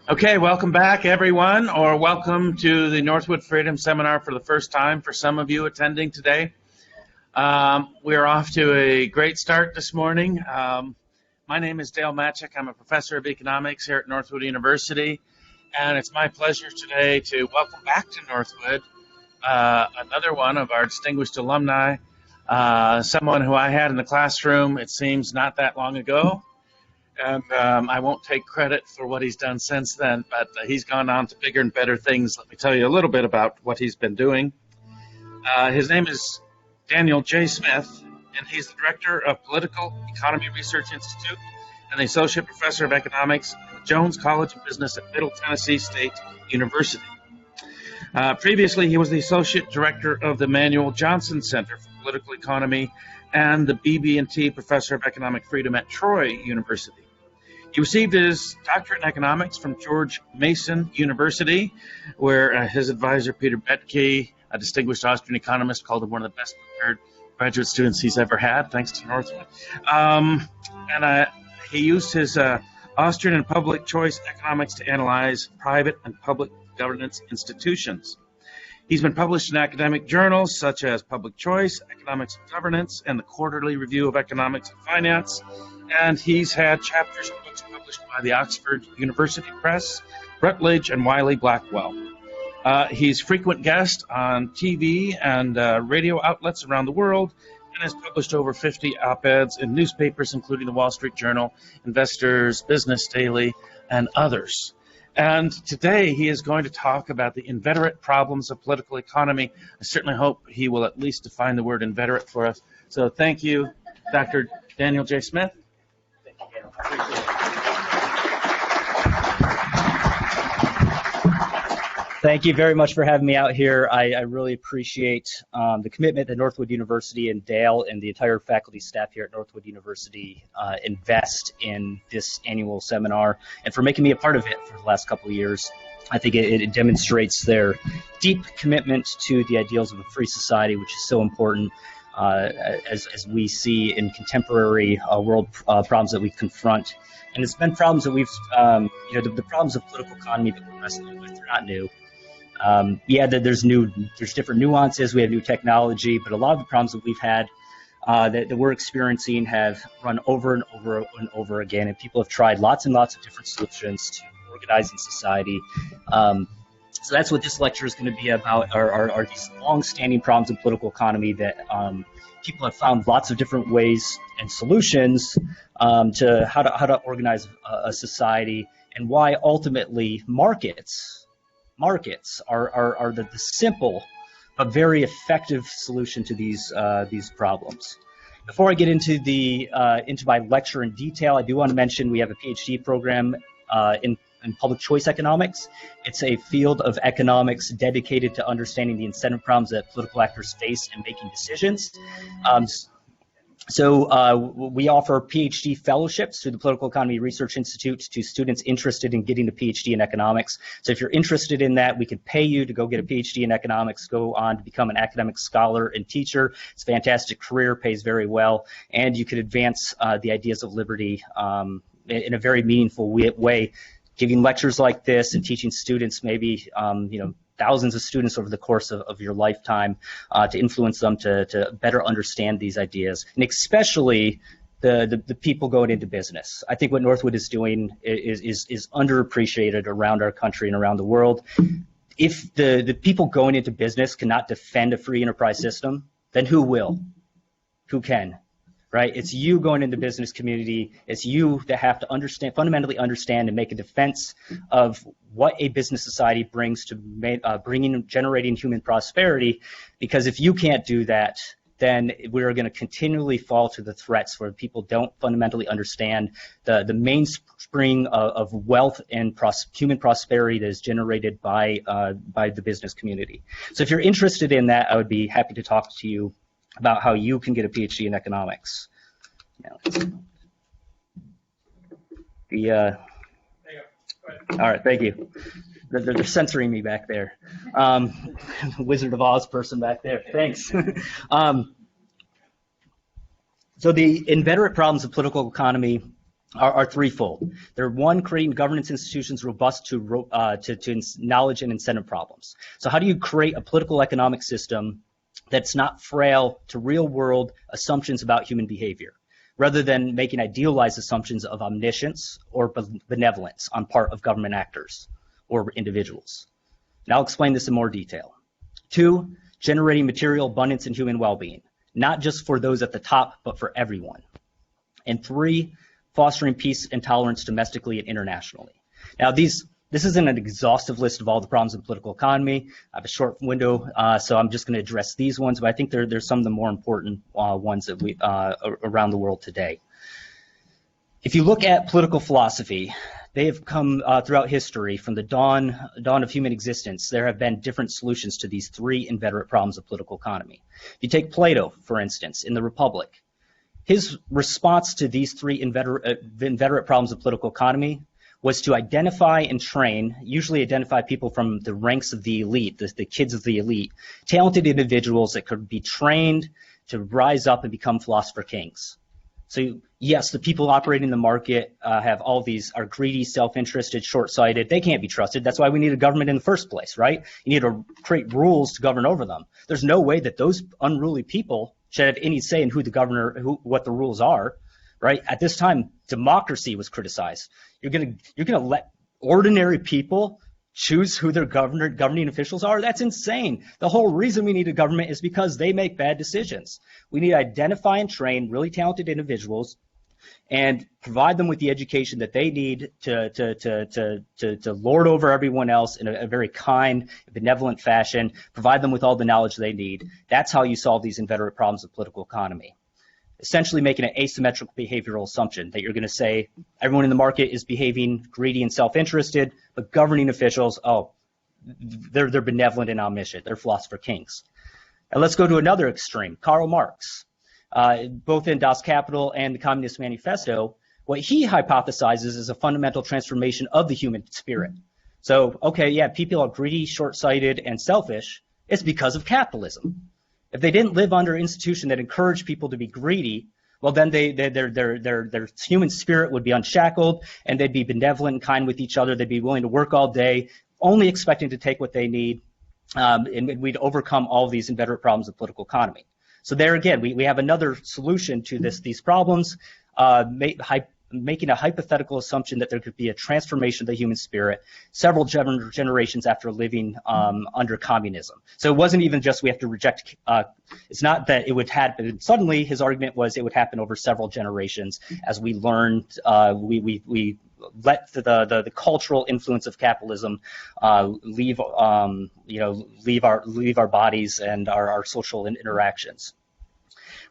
Okay, welcome back, everyone, or welcome to the Northwood Freedom Seminar for the first time for some of you attending today. We're off to a great start this morning. My name is Dale Matchik. I'm a professor of economics here at Northwood University, and it's my pleasure today to welcome back to Northwood another one of our distinguished alumni, someone who I had in the classroom, it seems, not that long ago. And I won't take credit for what he's done since then, but he's gone on to bigger and better things. Let me tell you a little bit about what he's been doing. His name is Daniel J. Smith, and he's the director of Political Economy Research Institute and the associate professor of economics at the Jones College of Business at Middle Tennessee State University. Previously, he was the associate director of the Manuel Johnson Center for Political Economy and the BB&T professor of economic freedom at Troy University. He received his doctorate in economics from George Mason University, where his advisor, Peter Boettke, a distinguished Austrian economist, called him one of the best prepared graduate students he's ever had, thanks to Northwood. He used his Austrian and public choice economics to analyze private and public governance institutions. He's been published in academic journals such as Public Choice, Economics and Governance, and the Quarterly Review of Economics and Finance. And he's had chapters and books published by the Oxford University Press, Routledge, and Wiley-Blackwell. He's a frequent guest on TV and radio outlets around the world, and has published over 50 op-eds in newspapers, including the Wall Street Journal, Investors, Business Daily, and others. And today he is going to talk about the inveterate problems of political economy. I certainly hope he will at least define the word inveterate for us. So thank you, Dr. Daniel J. Smith. Thank you, Daniel. Appreciate it. Thank you very much for having me out here. I really appreciate the commitment that Northwood University and Dale and the entire faculty staff here at Northwood University invest in this annual seminar, and for making me a part of it for the last couple of years. I think it demonstrates their deep commitment to the ideals of a free society, which is so important as we see in contemporary world problems that we confront. And it's been problems that we've, the problems of political economy that we're wrestling with, they're not new. There's different nuances, we have new technology, but a lot of the problems that we've had that we're experiencing have run over and over and over again, and people have tried lots and lots of different solutions to organizing society. So that's what this lecture is going to be about, are these long-standing problems in political economy that people have found lots of different ways and solutions to how to organize a society, and why ultimately markets are the simple but very effective solution to these problems. Before I get into my lecture in detail, I do want to mention we have a Ph.D. program in public choice economics. It's a field of economics dedicated to understanding the incentive problems that political actors face in making decisions. We offer Ph.D. fellowships through the Political Economy Research Institute to students interested in getting a Ph.D. in economics. So if you're interested in that, we could pay you to go get a Ph.D. in economics, go on to become an academic scholar and teacher. It's a fantastic career, pays very well, and you could advance the ideas of liberty in a very meaningful way, giving lectures like this and teaching students maybe, thousands of students over the course of your lifetime to influence them to better understand these ideas, and especially the people going into business. I think what Northwood is doing is underappreciated around our country and around the world. If the people going into business cannot defend a free enterprise system, then who will? Who can? Right? It's you going into the business community. It's you that have to fundamentally understand and make a defense of what a business society brings to generating human prosperity. Because if you can't do that, then we're going to continually fall to the threats where people don't fundamentally understand the mainspring of wealth and human prosperity that is generated by the business community. So if you're interested in that, I would be happy to talk to you about how you can get a PhD in economics. All right, thank you. They're censoring me back there. Wizard of Oz person back there. Thanks. So the inveterate problems of political economy are threefold. They're one, creating governance institutions robust to knowledge and incentive problems. So how do you create a political economic system that's not frail to real world assumptions about human behavior, rather than making idealized assumptions of omniscience or benevolence on part of government actors or individuals? And I'll explain this in more detail. Two, generating material abundance and human well-being, not just for those at the top, but for everyone. And three, fostering peace and tolerance domestically and internationally. Now, this isn't an exhaustive list of all the problems in political economy. I have a short window, so I'm just going to address these ones, but I think there's some of the more important ones that we around the world today. If you look at political philosophy, they have come throughout history, from the dawn of human existence. There have been different solutions to these three inveterate problems of political economy. If you take Plato, for instance, in the Republic, his response to these three inveterate problems of political economy was to identify and train, usually identify people from the ranks of the elite, the kids of the elite, talented individuals that could be trained to rise up and become philosopher kings. So yes, the people operating the market are greedy, self-interested, short-sighted. They can't be trusted. That's why we need a government in the first place, right? You need to create rules to govern over them. There's no way that those unruly people should have any say in what the rules are, right? At this time, democracy was criticized. You're gonna let ordinary people choose who their governing officials are? That's insane. The whole reason we need a government is because they make bad decisions. We need to identify and train really talented individuals and provide them with the education that they need to lord over everyone else in a very kind, benevolent fashion, provide them with all the knowledge they need. That's how you solve these inveterate problems of political economy. Essentially making an asymmetrical behavioral assumption that you're going to say everyone in the market is behaving greedy and self-interested, but governing officials, they're benevolent and omniscient. They're philosopher kings. And let's go to another extreme. Karl Marx, both in Das Kapital and the Communist Manifesto, what he hypothesizes is a fundamental transformation of the human spirit. So, okay, yeah, people are greedy, short-sighted, and selfish. It's because of capitalism. If they didn't live under an institution that encouraged people to be greedy, well, then their human spirit would be unshackled, and they'd be benevolent and kind with each other. They'd be willing to work all day, only expecting to take what they need, and we'd overcome all of these inveterate problems of political economy. So there again, we have another solution to these problems, making a hypothetical assumption that there could be a transformation of the human spirit several generations after living under communism. So it wasn't even just we have to reject, it's not that it would happen suddenly. His argument was it would happen over several generations as we learned, we let the cultural influence of capitalism leave our bodies and our social interactions.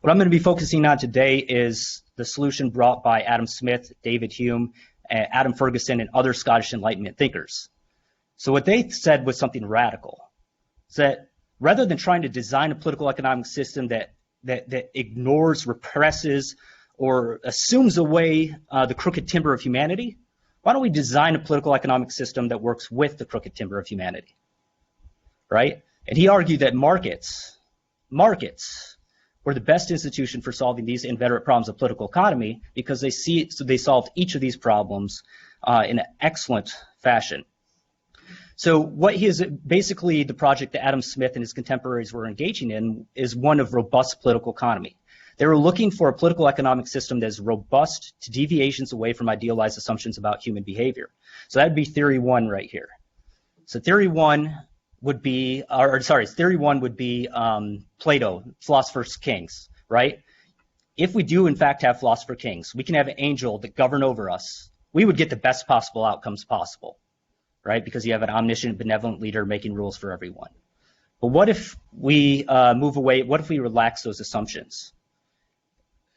What I'm going to be focusing on today is the solution brought by Adam Smith, David Hume, Adam Ferguson, and other Scottish Enlightenment thinkers. So what they said was something radical. It's that rather than trying to design a political economic system that ignores, represses, or assumes away the crooked timber of humanity, why don't we design a political economic system that works with the crooked timber of humanity, right? And he argued that markets were the best institution for solving these inveterate problems of political economy because they solved each of these problems in an excellent fashion. So what basically the project that Adam Smith and his contemporaries were engaging in is one of robust political economy. They were looking for a political economic system that is robust to deviations away from idealized assumptions about human behavior. So that'd be theory one right here. So theory one would be Plato, philosophers kings, right? If we do in fact have philosopher kings, we can have an angel that govern over us. We would get the best possible outcomes possible, right? Because you have an omniscient, benevolent leader making rules for everyone. But what if we move away? What if we relax those assumptions?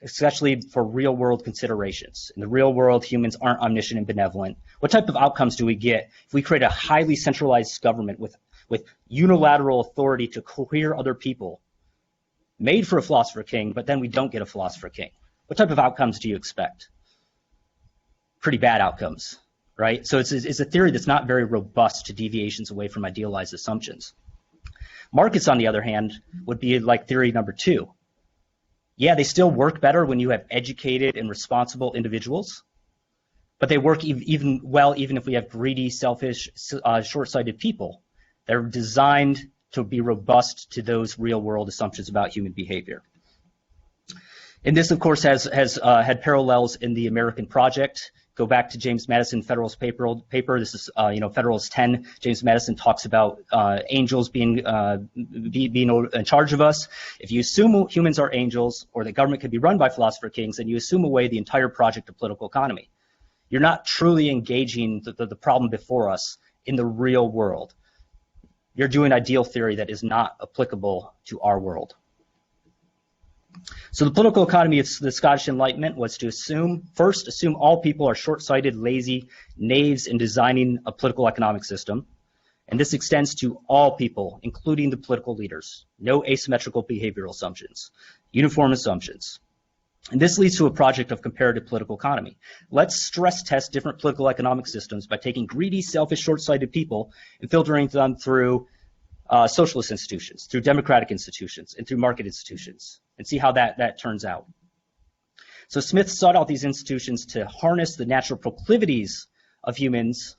Especially for real world considerations. In the real world, humans aren't omniscient and benevolent. What type of outcomes do we get if we create a highly centralized government with unilateral authority to cohere other people, made for a philosopher king, but then we don't get a philosopher king? What type of outcomes do you expect? Pretty bad outcomes, right? So it's a theory that's not very robust to deviations away from idealized assumptions. Markets, on the other hand, would be like theory number two. Yeah, they still work better when you have educated and responsible individuals, but they work even if we have greedy, selfish, short-sighted people. They're designed to be robust to those real-world assumptions about human behavior. And this, of course, has had parallels in the American Project. Go back to James Madison Federalist paper. This is Federalist 10. James Madison talks about angels being in charge of us. If you assume humans are angels, or the government could be run by philosopher kings, then you assume away the entire project of political economy. You're not truly engaging the problem before us in the real world. You're doing ideal theory that is not applicable to our world. So the political economy of the Scottish Enlightenment was to assume all people are short-sighted, lazy, knaves in designing a political economic system. And this extends to all people, including the political leaders. No asymmetrical behavioral assumptions, uniform assumptions. And this leads to a project of comparative political economy. Let's stress test different political economic systems by taking greedy, selfish, short-sighted people and filtering them through socialist institutions, through democratic institutions, and through market institutions, and see how that turns out. So Smith sought out these institutions to harness the natural proclivities of humans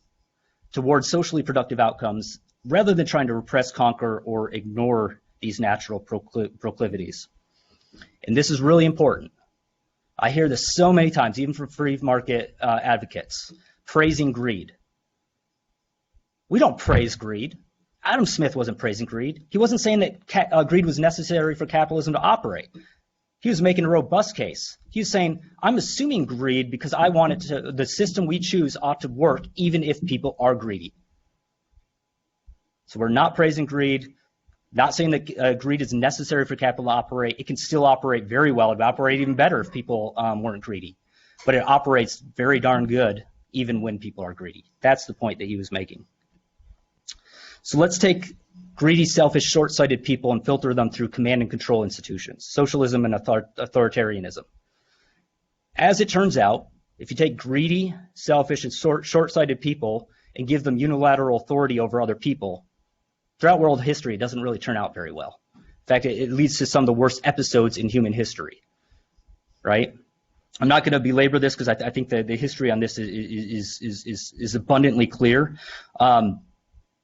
towards socially productive outcomes, rather than trying to repress, conquer, or ignore these natural proclivities. And this is really important. I hear this so many times, even from free market advocates, praising greed. We don't praise greed. Adam Smith wasn't praising greed. He wasn't saying that greed was necessary for capitalism to operate. He was making a robust case. He was saying, I'm assuming greed because I want it to, the system we choose ought to work even if people are greedy. So we're not praising greed, not saying that greed is necessary for capital to operate. It can still operate very well. It would operate even better if people weren't greedy. But it operates very darn good even when people are greedy. That's the point that he was making. So let's take greedy, selfish, short-sighted people and filter them through command and control institutions, socialism and authoritarianism. As it turns out, if you take greedy, selfish, and short-sighted people and give them unilateral authority over other people, throughout world history, it doesn't really turn out very well. In fact, it leads to some of the worst episodes in human history, right? I'm not going to belabor this because I think that the history on this is abundantly clear.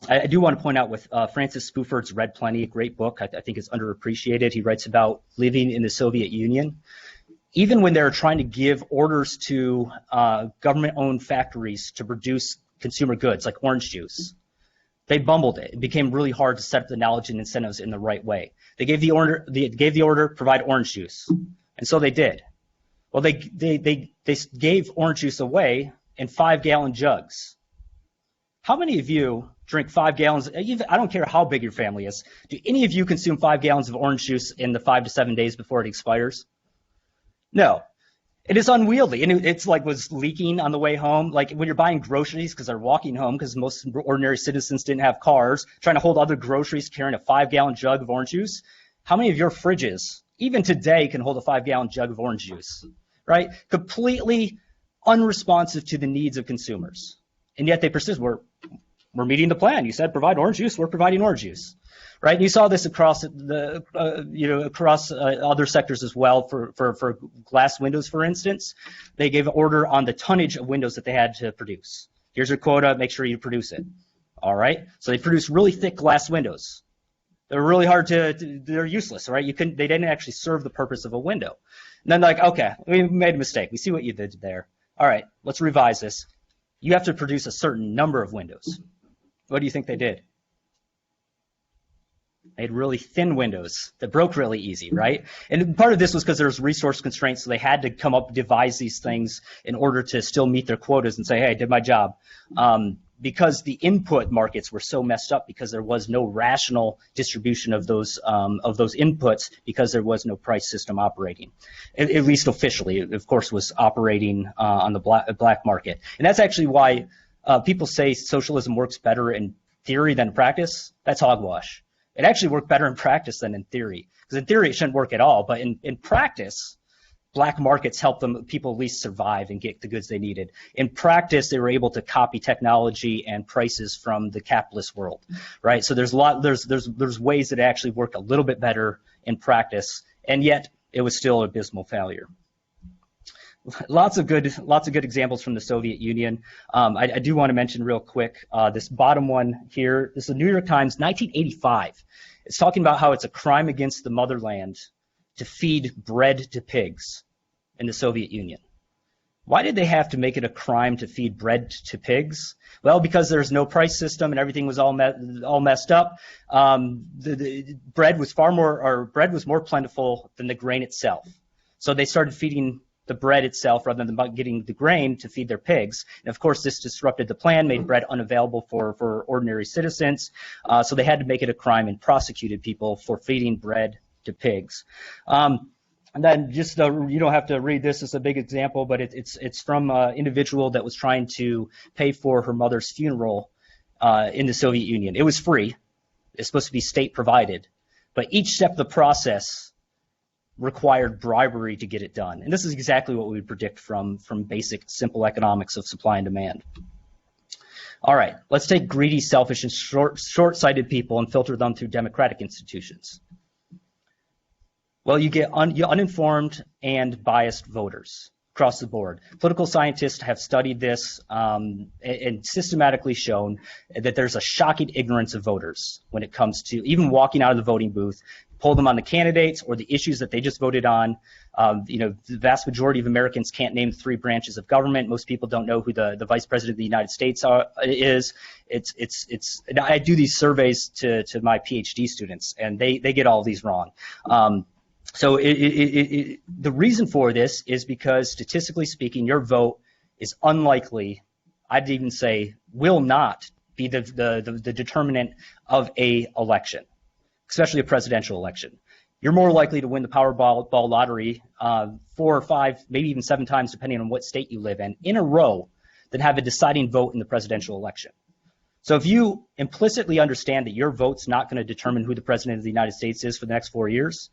I do want to point out with Francis Spooford's Read Plenty, a great book. I think it's underappreciated. He writes about living in the Soviet Union. Even when they're trying to give orders to government-owned factories to produce consumer goods like orange juice, they bumbled it. It became really hard to set up the knowledge and incentives in the right way. They gave the order, provide orange juice, and so they did. Well, they gave orange juice away in 5-gallon jugs. How many of you drink 5 gallons? I don't care how big your family is. Do any of you consume 5 gallons of orange juice in the 5 to 7 days before it expires? No. It is unwieldy, and it's like was leaking on the way home. Like when you're buying groceries because they're walking home because most ordinary citizens didn't have cars, trying to hold other groceries carrying a 5-gallon jug of orange juice. How many of your fridges, even today, can hold a 5-gallon jug of orange juice, right? Completely unresponsive to the needs of consumers. And yet they persist. We're meeting the plan. You said provide orange juice. We're providing orange juice, right? And you saw this across other sectors as well. For glass windows, for instance, they gave an order on the tonnage of windows that they had to produce. Here's your quota. Make sure you produce it. All right. So they produced really thick glass windows. They're really hard they're useless, right? They didn't actually serve the purpose of a window. And then like, okay, we made a mistake. We see what you did there. All right, let's revise this. You have to produce a certain number of windows. What do you think they did? They had really thin windows that broke really easy, right? And part of this was because there was resource constraints, so they had to devise these things in order to still meet their quotas and say, hey, I did my job. Because the input markets were so messed up because there was no rational distribution of those inputs because there was no price system operating, at least officially. It, of course, was operating on the black market. And that's actually why people say socialism works better in theory than in practice. That's hogwash. It actually worked better in practice than in theory. Because in theory, it shouldn't work at all. But in practice, black markets help people at least survive and get the goods they needed. In practice, they were able to copy technology and prices from the capitalist world, right? So there's ways that actually work a little bit better in practice, and yet it was still an abysmal failure. Lots of good examples from the Soviet Union. I do want to mention real quick this bottom one here. This is the New York Times, 1985. It's talking about how it's a crime against the motherland to feed bread to pigs in the Soviet Union. Why did they have to make it a crime to feed bread to pigs? Well, because there's no price system and everything was all messed up. The bread was bread was more plentiful than the grain itself. So they started feeding the bread itself rather than getting the grain to feed their pigs. And of course, this disrupted the plan, made bread unavailable for ordinary citizens. So they had to make it a crime and prosecuted people for feeding bread to pigs. And then just you don't have to read this as a big example, but it's from an individual that was trying to pay for her mother's funeral in the Soviet Union. It was free. It's supposed to be state provided. But each step of the process required bribery to get it done. And this is exactly what we would predict from basic, simple economics of supply and demand. All right, let's take greedy, selfish, and short-sighted people and filter them through democratic institutions. Well, you get uninformed and biased voters across the board. Political scientists have studied this and systematically shown that there's a shocking ignorance of voters when it comes to even walking out of the voting booth, poll them on the candidates or the issues that they just voted on. The vast majority of Americans can't name 3 branches of government. Most people don't know who the vice president of the United States is. And I do these surveys to my Ph.D. students, and they get all these wrong. So the reason for this is because, statistically speaking, your vote is unlikely, I'd even say will not be the determinant of a election, especially a presidential election. You're more likely to win the Powerball lottery 4 or 5, maybe even 7 times, depending on what state you live in a row, than have a deciding vote in the presidential election. So if you implicitly understand that your vote's not going to determine who the president of the United States is for the next 4 years,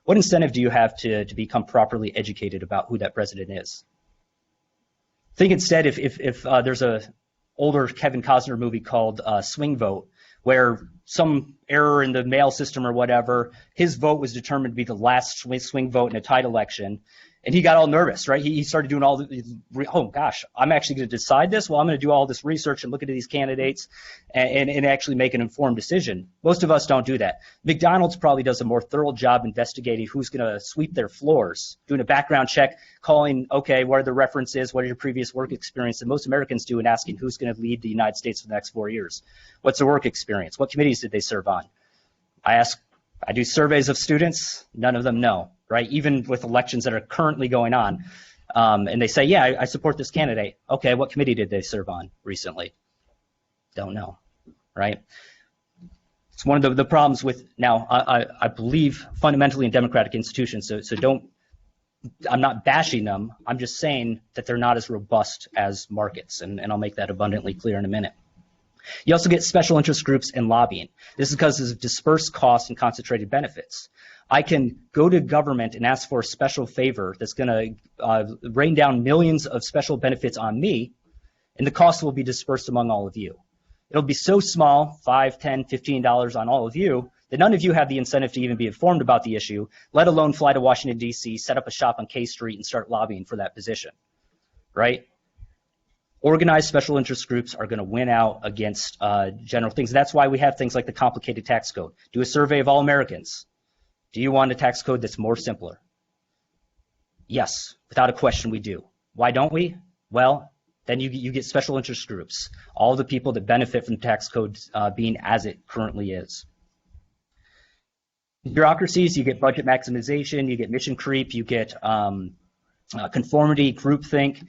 what incentive do you have to become properly educated about who that president is? Think instead if there's a older Kevin Costner movie called Swing Vote, where some error in the mail system or whatever, his vote was determined to be the last swing vote in a tied election, and he got all nervous, right? He started doing all the, oh gosh, I'm actually going to decide this? Well, I'm going to do all this research and look at these candidates and actually make an informed decision. Most of us don't do that. McDonald's probably does a more thorough job investigating who's going to sweep their floors, doing a background check, calling, okay, what are the references, what are your previous work experience, than most Americans do in asking who's going to lead the United States for the next 4 years. What's their work experience? What committees did they serve on? I do surveys of students, none of them know, right? Even with elections that are currently going on. And they say, yeah, I support this candidate. Okay, what committee did they serve on recently? Don't know, right? It's one of the problems with, now, I believe fundamentally in democratic institutions, so don't, I'm not bashing them, I'm just saying that they're not as robust as markets, and I'll make that abundantly clear in a minute. You also get special interest groups and lobbying. This is because of dispersed costs and concentrated benefits. I can go to government and ask for a special favor that's going to rain down millions of special benefits on me, and the cost will be dispersed among all of you. It'll be so small, $5, $10, $15 on all of you, that none of you have the incentive to even be informed about the issue, let alone fly to Washington, D.C., set up a shop on K Street, and start lobbying for that position, right? Organized special interest groups are going to win out against general things. That's why we have things like the complicated tax code. Do a survey of all Americans. Do you want a tax code that's more simpler? Yes, without a question we do. Why don't we? Well, then you get special interest groups, all the people that benefit from the tax code being as it currently is. Bureaucracies, you get budget maximization, you get mission creep, you get conformity, groupthink,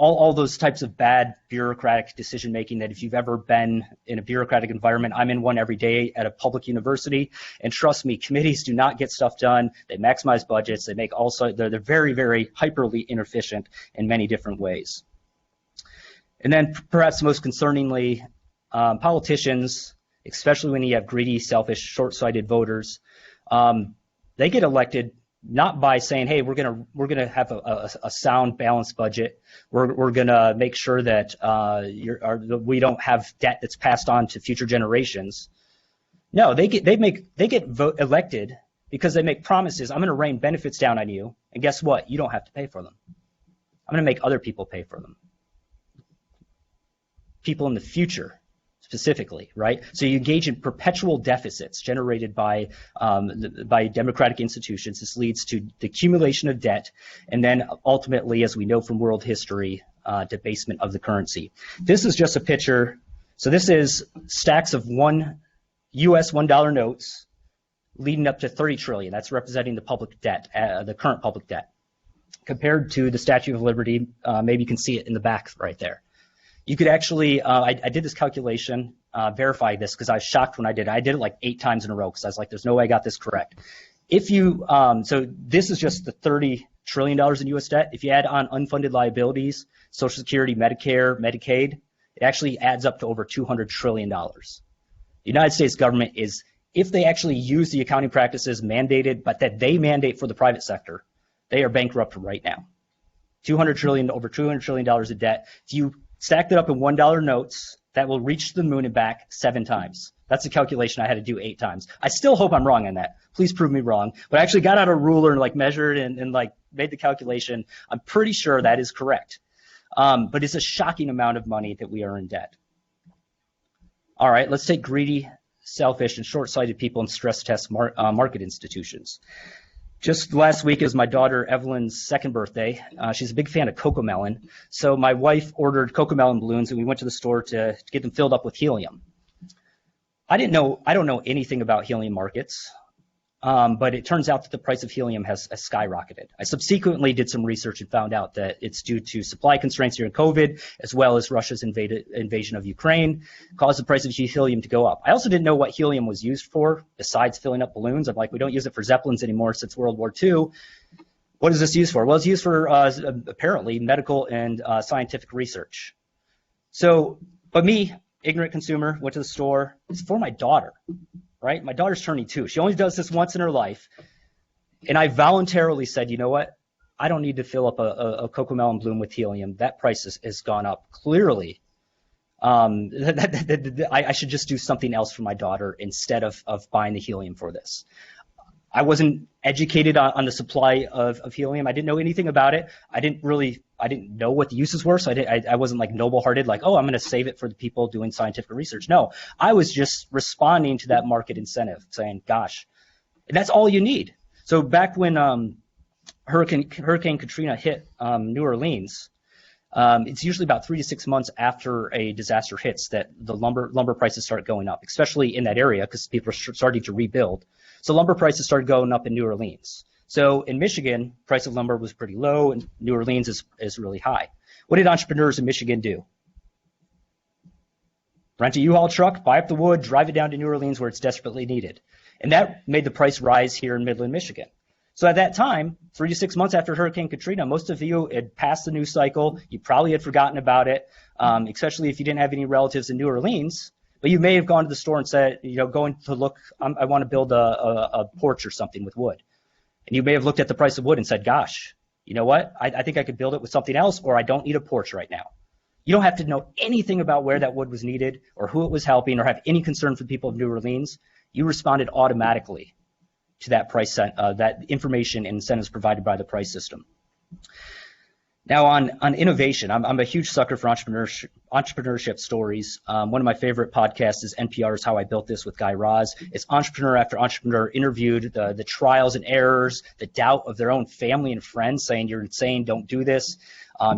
all those types of bad bureaucratic decision making that if you've ever been in a bureaucratic environment, I'm in one every day at a public university, and trust me, committees do not get stuff done. They maximize budgets. They make they're very, very hyperly inefficient in many different ways. And then perhaps most concerningly, politicians, especially when you have greedy, selfish, short-sighted voters, they get elected not by saying, hey, we're gonna have a sound, balanced budget. We're gonna make sure that we don't have debt that's passed on to future generations. No, they get elected because they make promises. I'm gonna rain benefits down on you, and guess what? You don't have to pay for them. I'm going to make other people pay for them. People in the future, specifically, right? So you engage in perpetual deficits generated by democratic institutions. This leads to the accumulation of debt, and then ultimately, as we know from world history, debasement of the currency. This is just a picture. So this is stacks of US $1 notes leading up to 30 trillion. That's representing the public debt, the current public debt, compared to the Statue of Liberty. Maybe you can see it in the back right there. You could actually, I did this calculation, verify this because I was shocked when I did it. I did it like 8 times in a row because I was like, there's no way I got this correct. If you, so this is just the $30 trillion in US debt. If you add on unfunded liabilities, Social Security, Medicare, Medicaid, it actually adds up to over $200 trillion. The United States government is, if they actually use the accounting practices mandated, but that they mandate for the private sector, they are bankrupt right now. $200 trillion, over $200 trillion of debt. If you stacked it up in $1 notes, that will reach the moon and back 7 times. That's a calculation I had to do 8 times. I still hope I'm wrong on that. Please prove me wrong. But I actually got out a ruler and like measured and like made the calculation. I'm pretty sure that is correct. But it's a shocking amount of money that we are in debt. All right, let's take greedy, selfish, and short-sighted people and stress test market institutions. Just last week is my daughter Evelyn's 2nd birthday. She's a big fan of Cocomelon. So my wife ordered Cocomelon balloons, and we went to the store to get them filled up with helium. I don't know anything about helium markets, but it turns out that the price of helium has skyrocketed. I subsequently did some research and found out that it's due to supply constraints during COVID, as well as Russia's invasion of Ukraine, caused the price of helium to go up. I also didn't know what helium was used for, besides filling up balloons. I'm like, we don't use it for Zeppelins anymore since World War II. What is this used for? Well, it's used for apparently medical and scientific research. So, but me, ignorant consumer, went to the store. It's for my daughter. Right? My daughter's turning 2. She only does this once in her life. And I voluntarily said, you know what? I don't need to fill up a Cocomelon balloon with helium. That price has gone up. Clearly, I should just do something else for my daughter instead of buying the helium for this. I wasn't educated on the supply of helium. I didn't know anything about it. I didn't know what the uses were, so I wasn't like noble-hearted, like, oh, I'm going to save it for the people doing scientific research. No, I was just responding to that market incentive, saying, gosh, and that's all you need. So back when Hurricane Katrina hit New Orleans, it's usually about 3 to 6 months after a disaster hits that the lumber prices start going up, especially in that area because people are starting to rebuild. So lumber prices started going up in New Orleans. So in Michigan, price of lumber was pretty low, and New Orleans is really high. What did entrepreneurs in Michigan do? Rent a U-Haul truck, buy up the wood, drive it down to New Orleans where it's desperately needed. And that made the price rise here in Midland, Michigan. So at that time, 3 to 6 months after Hurricane Katrina, most of you had passed the news cycle. You probably had forgotten about it, especially if you didn't have any relatives in New Orleans. But you may have gone to the store and said, going to look, I want to build a porch or something with wood. And you may have looked at the price of wood and said, gosh, you know what? I think I could build it with something else, or I don't need a porch right now. You don't have to know anything about where that wood was needed or who it was helping or have any concern for the people of New Orleans. You responded automatically to that price, that information and incentives provided by the price system. Now on innovation, I'm a huge sucker for entrepreneurship stories. One of my favorite podcasts is NPR's How I Built This with Guy Raz. It's entrepreneur after entrepreneur interviewed, the trials and errors, the doubt of their own family and friends saying you're insane, don't do this,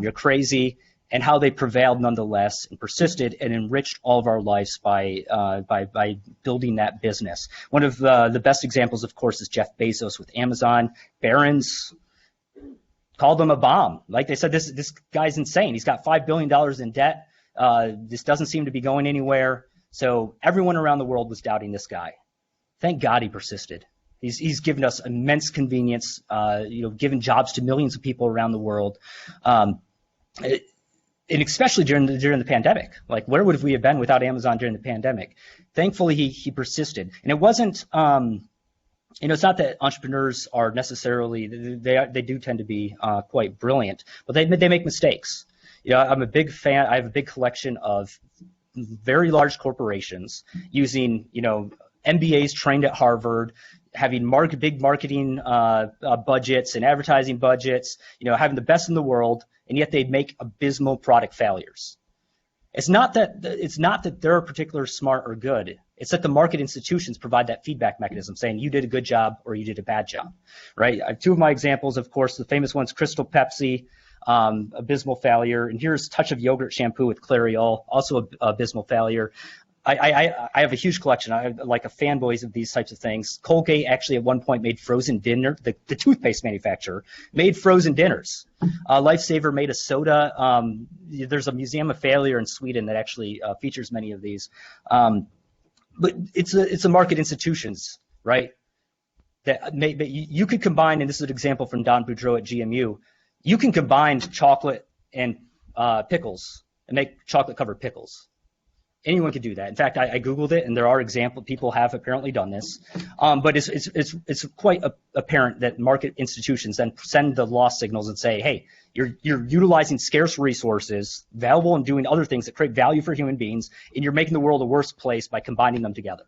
you're crazy, and how they prevailed nonetheless and persisted and enriched all of our lives by building that business. One of the best examples, of course, is Jeff Bezos with Amazon. Barron's called them a bomb. Like they said, this guy's insane. He's got $5 billion in debt. This doesn't seem to be going anywhere. So everyone around the world was doubting this guy. Thank God he persisted. He's given us immense convenience, given jobs to millions of people around the world. And especially during the pandemic. Like, where would we have been without Amazon during the pandemic? Thankfully, he persisted. And it wasn't it's not that entrepreneurs are necessarily, they do tend to be quite brilliant, but they make mistakes. I'm a big fan. I have a big collection of very large corporations using, MBAs trained at Harvard, having big marketing budgets and advertising budgets, having the best in the world, and yet they make abysmal product failures. It's not that they're particularly smart or good. It's that the market institutions provide that feedback mechanism saying you did a good job or you did a bad job, right? I have two of my examples, of course, the famous one's Crystal Pepsi, abysmal failure. And here's Touch of Yogurt shampoo with Clariol, also a abysmal failure. I have a huge collection. I have like a fanboys of these types of things. Colgate actually at one point made frozen dinner. The toothpaste manufacturer made frozen dinners. Lifesaver made a soda. There's a museum of failure in Sweden that actually features many of these. But it's a market institutions, right? That you could combine, and this is an example from Don Boudreau at GMU. You can combine chocolate and pickles and make chocolate covered pickles. Anyone could do that. In fact, I Googled it, and there are examples. People have apparently done this. But it's quite apparent that market institutions then send the loss signals and say, hey, you're utilizing scarce resources, valuable and doing other things that create value for human beings, and you're making the world a worse place by combining them together.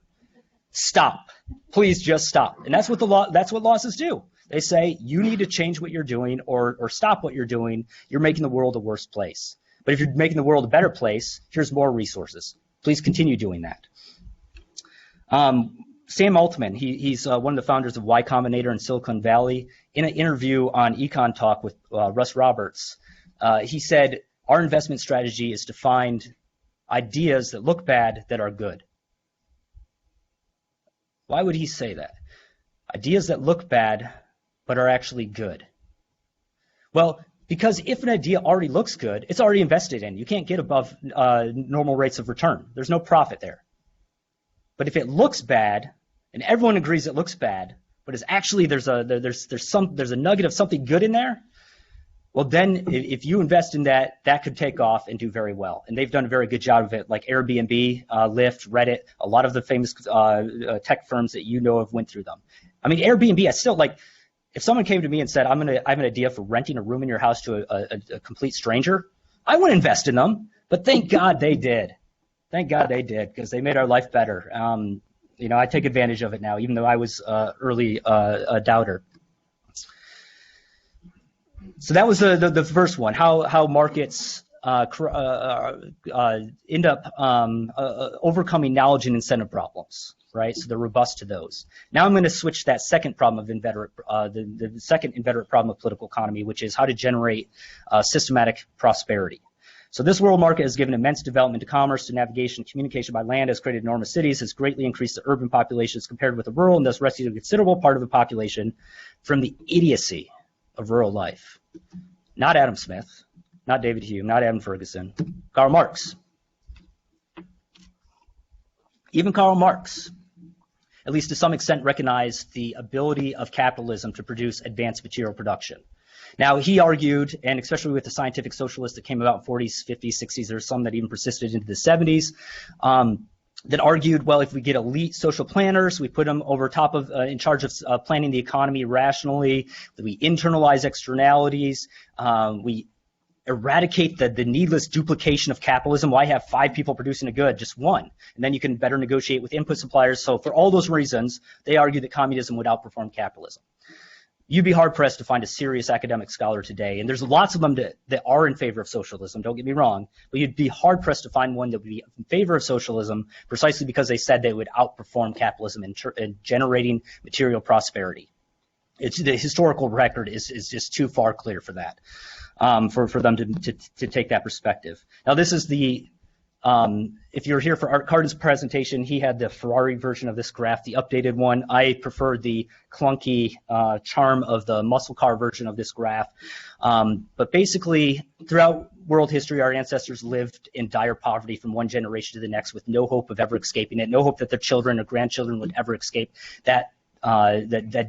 Stop. Please just stop. And that's what losses do. They say you need to change what you're doing or stop what you're doing. You're making the world a worse place. But if you're making the world a better place, here's more resources. Please continue doing that. Sam Altman, he's one of the founders of Y Combinator in Silicon Valley. In an interview on Econ Talk with Russ Roberts, he said, our investment strategy is to find ideas that look bad that are good. Why would he say that? Ideas that look bad but are actually good. Well, because if an idea already looks good, it's already invested in. You can't get above normal rates of return. There's no profit there. But if it looks bad, and everyone agrees it looks bad, but it's actually there's a nugget of something good in there, well then if you invest in that, that could take off and do very well. And they've done a very good job of it, like Airbnb, Lyft, Reddit, a lot of the famous tech firms that you know of went through them. I mean, Airbnb, I still like. If someone came to me and said, I have an idea for renting a room in your house to a complete stranger, I wouldn't invest in them. But thank God they did. Thank God they did, because they made our life better. I take advantage of it now, even though I was early a doubter. So that was the first one, how markets end up overcoming knowledge and incentive problems. Right, so they're robust to those. Now I'm going to switch that second problem of inveterate, the second inveterate problem of political economy, which is how to generate systematic prosperity. So this world market has given immense development to commerce, to navigation, communication by land, has created enormous cities, has greatly increased the urban populations compared with the rural, and thus rescued a considerable part of the population from the idiocy of rural life. Not Adam Smith, not David Hume, not Adam Ferguson, Karl Marx. Even Karl Marx, at least to some extent, recognized the ability of capitalism to produce advanced material production. Now, he argued, and especially with the scientific socialists that came about in 40s, 50s, 60s, there's some that even persisted into the 70s, that argued, well, if we get elite social planners, we put them over top of, in charge of planning the economy rationally, that we internalize externalities, we eradicate the needless duplication of capitalism. Why have 5 people producing a good, just one? And then you can better negotiate with input suppliers. So for all those reasons, they argue that communism would outperform capitalism. You'd be hard-pressed to find a serious academic scholar today, and there's lots of them that are in favor of socialism, don't get me wrong, but you'd be hard-pressed to find one that would be in favor of socialism precisely because they said they would outperform capitalism in generating material prosperity. The historical record is just too far clear for that. For them to take that perspective. Now, this is the, if you're here for Art Carden's presentation, he had the Ferrari version of this graph, the updated one. I prefer the clunky charm of the muscle car version of this graph. But basically, throughout world history, our ancestors lived in dire poverty from one generation to the next with no hope of ever escaping it, no hope that their children or grandchildren would ever escape that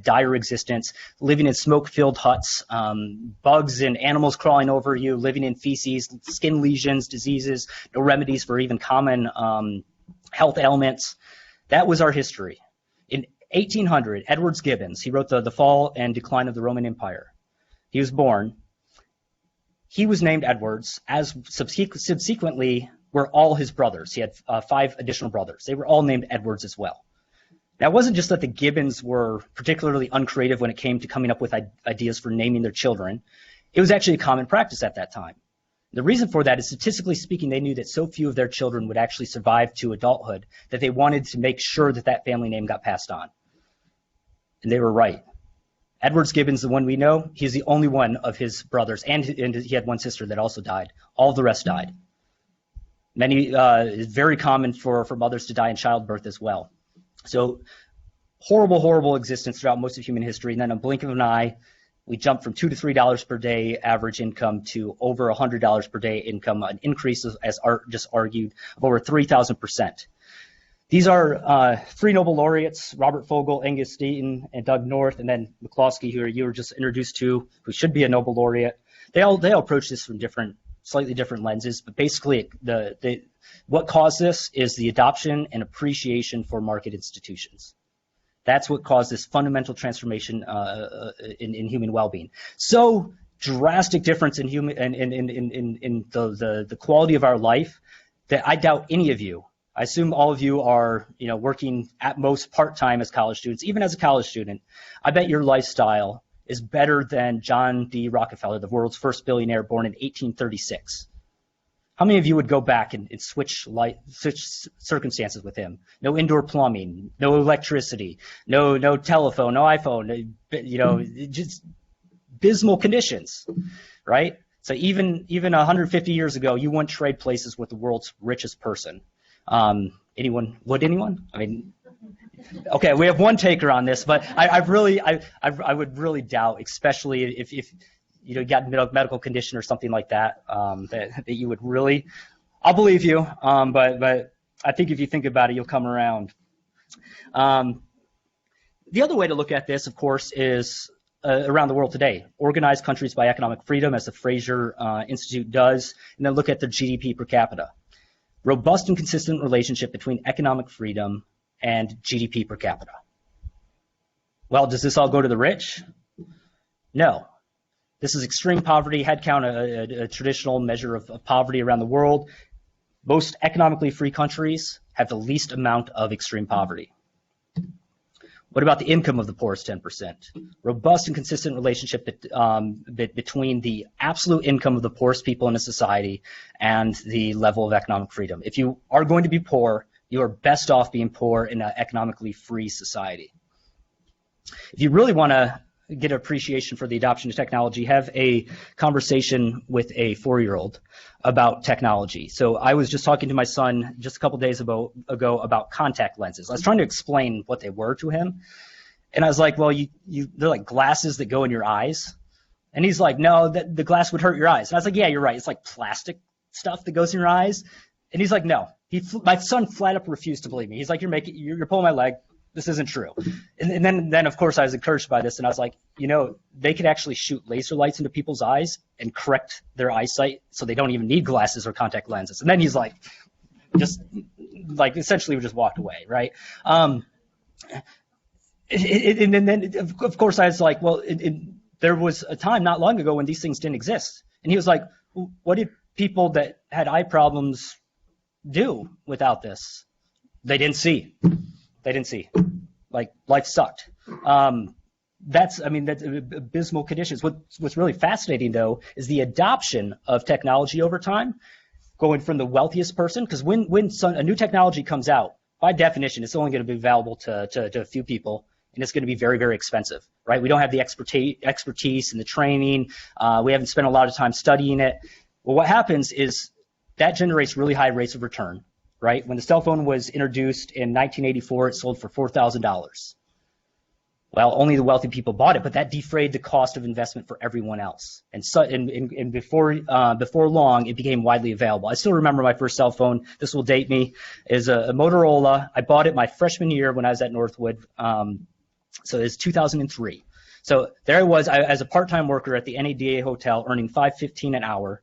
dire existence, living in smoke-filled huts, bugs and animals crawling over you, living in feces, skin lesions, diseases, no remedies for even common health ailments. That was our history. In 1800, Edwards Gibbons, he wrote the Fall and Decline of the Roman Empire. He was born. He was named Edwards, as subsequently were all his brothers. He had 5 additional brothers. They were all named Edwards as well. Now, it wasn't just that the Gibbons were particularly uncreative when it came to coming up with ideas for naming their children. It was that the Gibbons were It was actually a common practice at that time. The reason for that is, statistically speaking, they knew that so few of their children would actually survive to adulthood that they wanted to make sure that that family name got passed on. And they were right. Edwards Gibbons, the one we know, he's the only one of his brothers, and he had one sister that also died. All the rest died. It's very common for mothers to die in childbirth as well. So horrible, horrible existence throughout most of human history. And then a blink of an eye, we jumped from $2 to $3 per day average income to over $100 per day income, an increase, as Art just argued, of over 3,000%. These are three Nobel laureates: Robert Fogel, Angus Deaton, and Doug North, and then McCloskey, who you were just introduced to, who should be a Nobel laureate. They all approach this from slightly different lenses, but basically what caused this is the adoption and appreciation for market institutions. That's what caused this fundamental transformation in human well-being. So drastic difference in the quality of our life that I doubt any of you, I assume all of you are, working at most part-time as college students. Even as a college student, I bet your lifestyle is better than John D. Rockefeller, the world's first billionaire, born in 1836. How many of you would go back and switch circumstances with him? No indoor plumbing, no electricity, no telephone, no iPhone, just abysmal conditions, right? So even 150 years ago, you wouldn't trade places with the world's richest person. Anyone? I mean, okay, we have one taker on this, but I would really doubt, especially if you got a medical condition or something like that, that you would really. I'll believe you, but I think if you think about it, you'll come around. The other way to look at this, of course, is around the world today. Organize countries by economic freedom, as the Fraser Institute does, and then look at their GDP per capita. Robust and consistent relationship between economic freedom and GDP per capita. Well, does this all go to the rich? No. This is extreme poverty, head count, a traditional measure of poverty around the world. Most economically free countries have the least amount of extreme poverty. What about the income of the poorest 10%? Robust and consistent relationship between the absolute income of the poorest people in a society and the level of economic freedom. If you are going to be poor, you are best off being poor in an economically free society. If you really want to get an appreciation for the adoption of technology, have a conversation with a 4-year-old about technology. So I was just talking to my son just a couple days ago about contact lenses. I was trying to explain what they were to him. And I was like, well, they're like glasses that go in your eyes. And he's like, no, the glass would hurt your eyes. And I was like, yeah, you're right. It's like plastic stuff that goes in your eyes. And he's like, no. My son flat up refused to believe me. He's like, you're pulling my leg. This isn't true. And then, of course, I was encouraged by this, and I was like, they could actually shoot laser lights into people's eyes and correct their eyesight so they don't even need glasses or contact lenses. And then he's like, essentially we just walked away, right? And then, of course, I was like, well, there was a time not long ago when these things didn't exist. And he was like, well, what did people that had eye problems do without this? They didn't see. Like, life sucked. That's abysmal conditions. What's really fascinating, though, is the adoption of technology over time, going from the wealthiest person, because when a new technology comes out, by definition, it's only going to be available to a few people, and it's going to be very, very expensive, right? We don't have the expertise and the training. We haven't spent a lot of time studying it. Well, what happens is that generates really high rates of return. Right? When the cell phone was introduced in 1984, it sold for $4,000. Well, only the wealthy people bought it, but that defrayed the cost of investment for everyone else. And before long, it became widely available. I still remember my first cell phone. This will date me. Is a Motorola. I bought it my freshman year when I was at Northwood. So it's 2003. So there I was as a part-time worker at the NADA hotel, earning $5.15 an hour.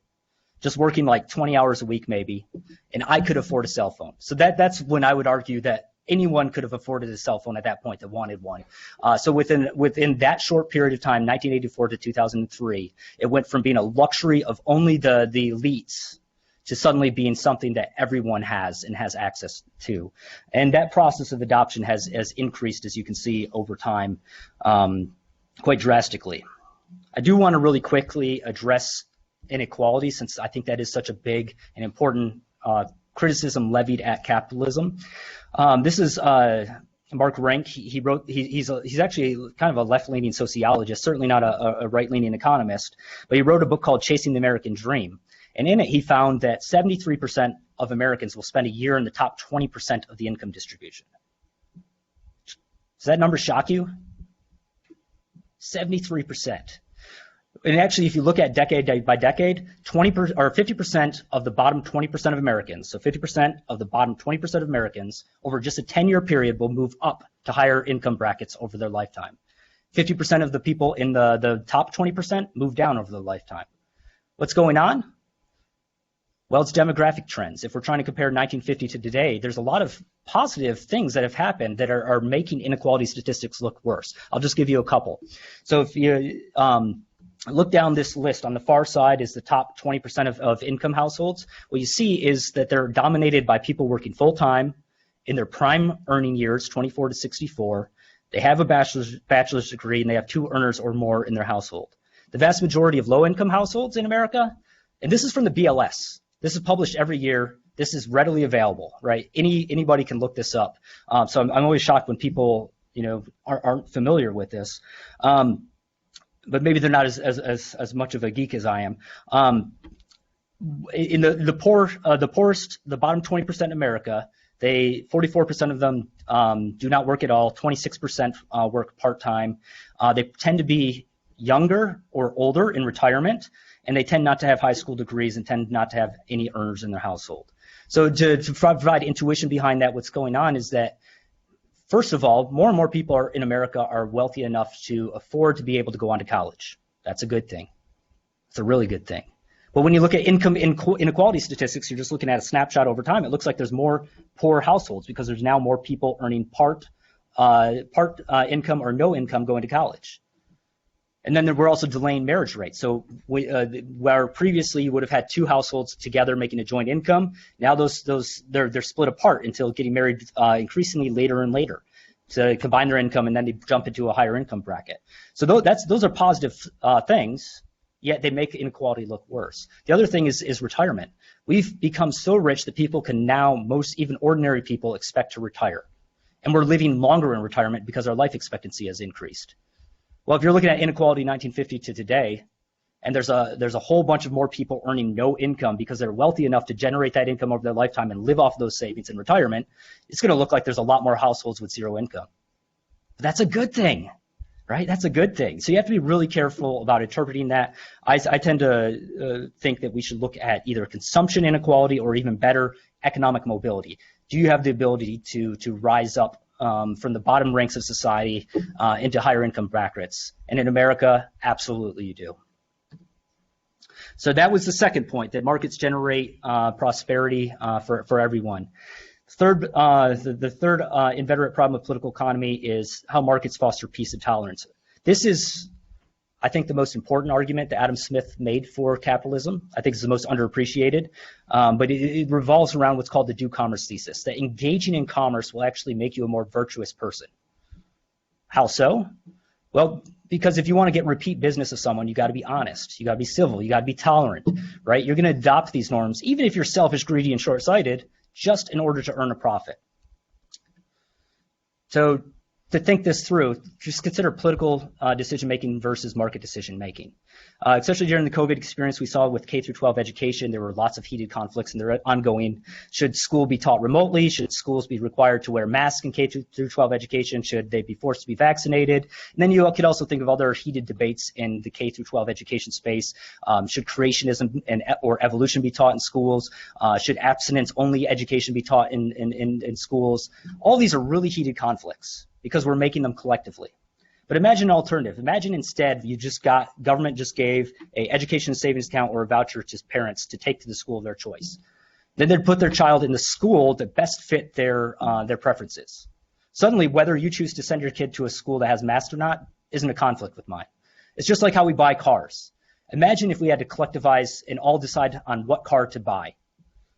Just working like 20 hours a week maybe, and I could afford a cell phone. So that's when I would argue that anyone could have afforded a cell phone at that point that wanted one. So within that short period of time, 1984 to 2003, it went from being a luxury of only the elites to suddenly being something that everyone has and has access to. And that process of adoption has increased, as you can see, over time quite drastically. I do want to really quickly address inequality, since I think that is such a big and important criticism levied at capitalism. This is Mark Rank. He's actually kind of a left-leaning sociologist, certainly not a right-leaning economist, but he wrote a book called Chasing the American Dream. And in it, he found that 73% of Americans will spend a year in the top 20% of the income distribution. Does that number shock you? 73%. And actually, if you look at decade by decade, 50% of the bottom 20% of Americans, so 50% of the bottom 20% of Americans over just a 10-year period will move up to higher income brackets over their lifetime. 50% of the people in the top 20% move down over their lifetime. What's going on? Well, it's demographic trends. If we're trying to compare 1950 to today, there's a lot of positive things that have happened that are making inequality statistics look worse. I'll just give you a couple. So if you look down this list, on the far side is the top 20% of income households. What you see is that they're dominated by people working full-time in their prime earning years, 24 to 64. They have a bachelor's degree, and they have 2 earners or more in their household. The vast majority of low-income households in America, and this is from the BLS. This is published every year. This is readily available, right? Anybody can look this up. So I'm always shocked when people, aren't familiar with this. But maybe they're not as much of a geek as I am. In the poorest, the bottom 20% in America, 44% of them do not work at all. 26% work part-time. They tend to be younger or older in retirement, and they tend not to have high school degrees and tend not to have any earners in their household. So to provide intuition behind that, what's going on is that, first of all, more and more people in America are wealthy enough to afford to be able to go on to college. That's a good thing. It's a really good thing. But when you look at income inequality statistics, you're just looking at a snapshot over time. It looks like there's more poor households because there's now more people earning part income or no income going to college. And then we're also delaying marriage rates. So where previously you would have had 2 households together making a joint income, now they're split apart until getting married increasingly later and later to combine their income, and then they jump into a higher income bracket. So those are positive things, yet they make inequality look worse. The other thing is retirement. We've become so rich that people can now, even ordinary people, expect to retire. And we're living longer in retirement because our life expectancy has increased. Well, if you're looking at inequality 1950 to today, and there's a whole bunch of more people earning no income because they're wealthy enough to generate that income over their lifetime and live off those savings in retirement, it's going to look like there's a lot more households with 0 income. But that's a good thing, right? That's a good thing. So you have to be really careful about interpreting that. I tend to think that we should look at either consumption inequality or even better, economic mobility. Do you have the ability to rise up from the bottom ranks of society into higher income brackets? And in America, absolutely you do. So that was the second point, that markets generate prosperity for everyone. The third inveterate problem of political economy is how markets foster peace and tolerance. This is, I think, the most important argument that Adam Smith made for capitalism. I think it's the most underappreciated, but it revolves around what's called the do commerce thesis, that engaging in commerce will actually make you a more virtuous person. How so? Well, because if you want to get repeat business of someone, you got to be honest, you got to be civil, you got to be tolerant, right? You're going to adopt these norms, even if you're selfish, greedy, and short-sighted, just in order to earn a profit. So to think this through, just consider political decision-making versus market decision-making. Especially during the COVID experience we saw with K through 12 education, there were lots of heated conflicts, and they're ongoing. Should school be taught remotely? Should schools be required to wear masks in K through 12 education? Should they be forced to be vaccinated? And then you could also think of other heated debates in the K through 12 education space. Should creationism or evolution be taught in schools? Should abstinence-only education be taught in schools? All these are really heated conflicts because we're making them collectively. But imagine an alternative. Imagine instead government just gave a education savings account or a voucher to parents to take to the school of their choice. Then they'd put their child in the school that best fit their preferences. Suddenly, whether you choose to send your kid to a school that has masks or not isn't a conflict with mine. It's just like how we buy cars. Imagine if we had to collectivize and all decide on what car to buy.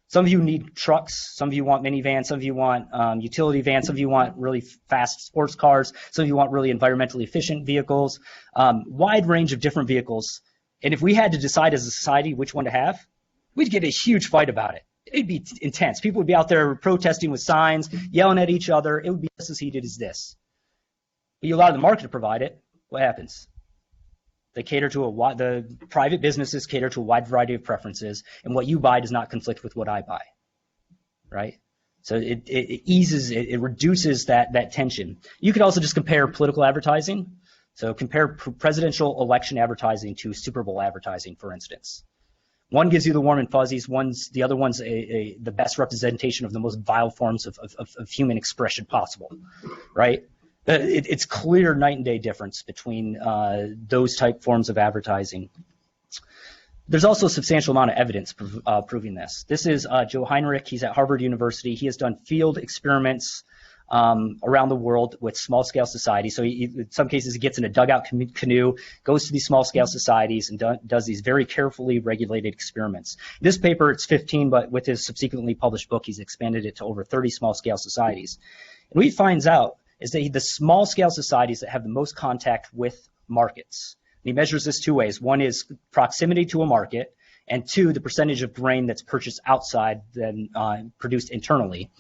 Some of you need trucks, some of you want minivans, some of you want utility vans, some of you want really fast sports cars, some of you want really environmentally efficient vehicles, wide range of different vehicles. And if we had to decide as a society which one to have, we'd get a huge fight about it. It'd be intense. People would be out there protesting with signs, yelling at each other. It would be just as heated as this. But you allow the market to provide it, what happens? They cater to the private businesses cater to a wide variety of preferences, and what you buy does not conflict with what I buy, right? So it eases, it reduces that tension. You could also just compare political advertising. So compare presidential election advertising to Super Bowl advertising, for instance. One gives you the warm and fuzzies. The other one's the best representation of the most vile forms of human expression possible, right? It's clear night and day difference between those type forms of advertising. There's also a substantial amount of evidence proving this. This is Joe Heinrich. He's at Harvard University. He has done field experiments around the world with small-scale societies. So in some cases, he gets in a dugout canoe, goes to these small-scale societies, and does these very carefully regulated experiments. In this paper, it's 15, but with his subsequently published book, he's expanded it to over 30 small-scale societies. And what he finds out is that the small-scale societies that have the most contact with markets. And he measures this two ways. One is proximity to a market, and two, the percentage of grain that's purchased outside than produced internally.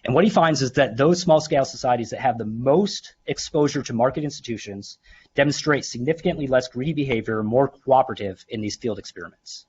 And what he finds is that those small-scale societies that have the most exposure to market institutions demonstrate significantly less greedy behavior, more cooperative in these field experiments.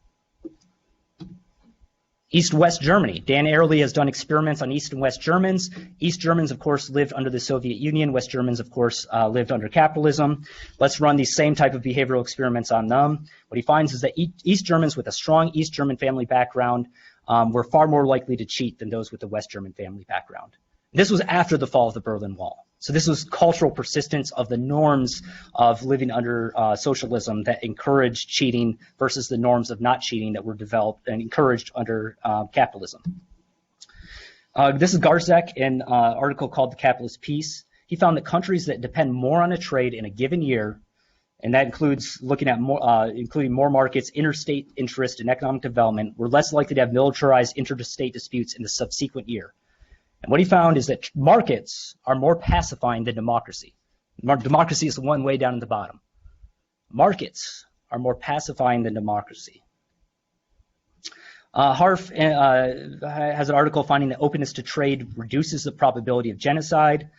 East-West Germany. Dan Ehrlich has done experiments on East and West Germans. East Germans, of course, lived under the Soviet Union. West Germans, of course, lived under capitalism. Let's run these same type of behavioral experiments on them. What he finds is that East Germans with a strong East German family background were far more likely to cheat than those with the West German family background. This was after the fall of the Berlin Wall. So this was cultural persistence of the norms of living under socialism that encouraged cheating versus the norms of not cheating that were developed and encouraged under capitalism. This is Garzek in an article called The Capitalist Peace. He found that countries that depend more on a trade in a given year, and that includes looking at including more markets, interstate interest, and economic development, were less likely to have militarized interstate disputes in the subsequent year. And what he found is that markets are more pacifying than democracy. Democracy is the one way down at the bottom. Markets are more pacifying than democracy. Harf has an article finding that openness to trade reduces the probability of genocide.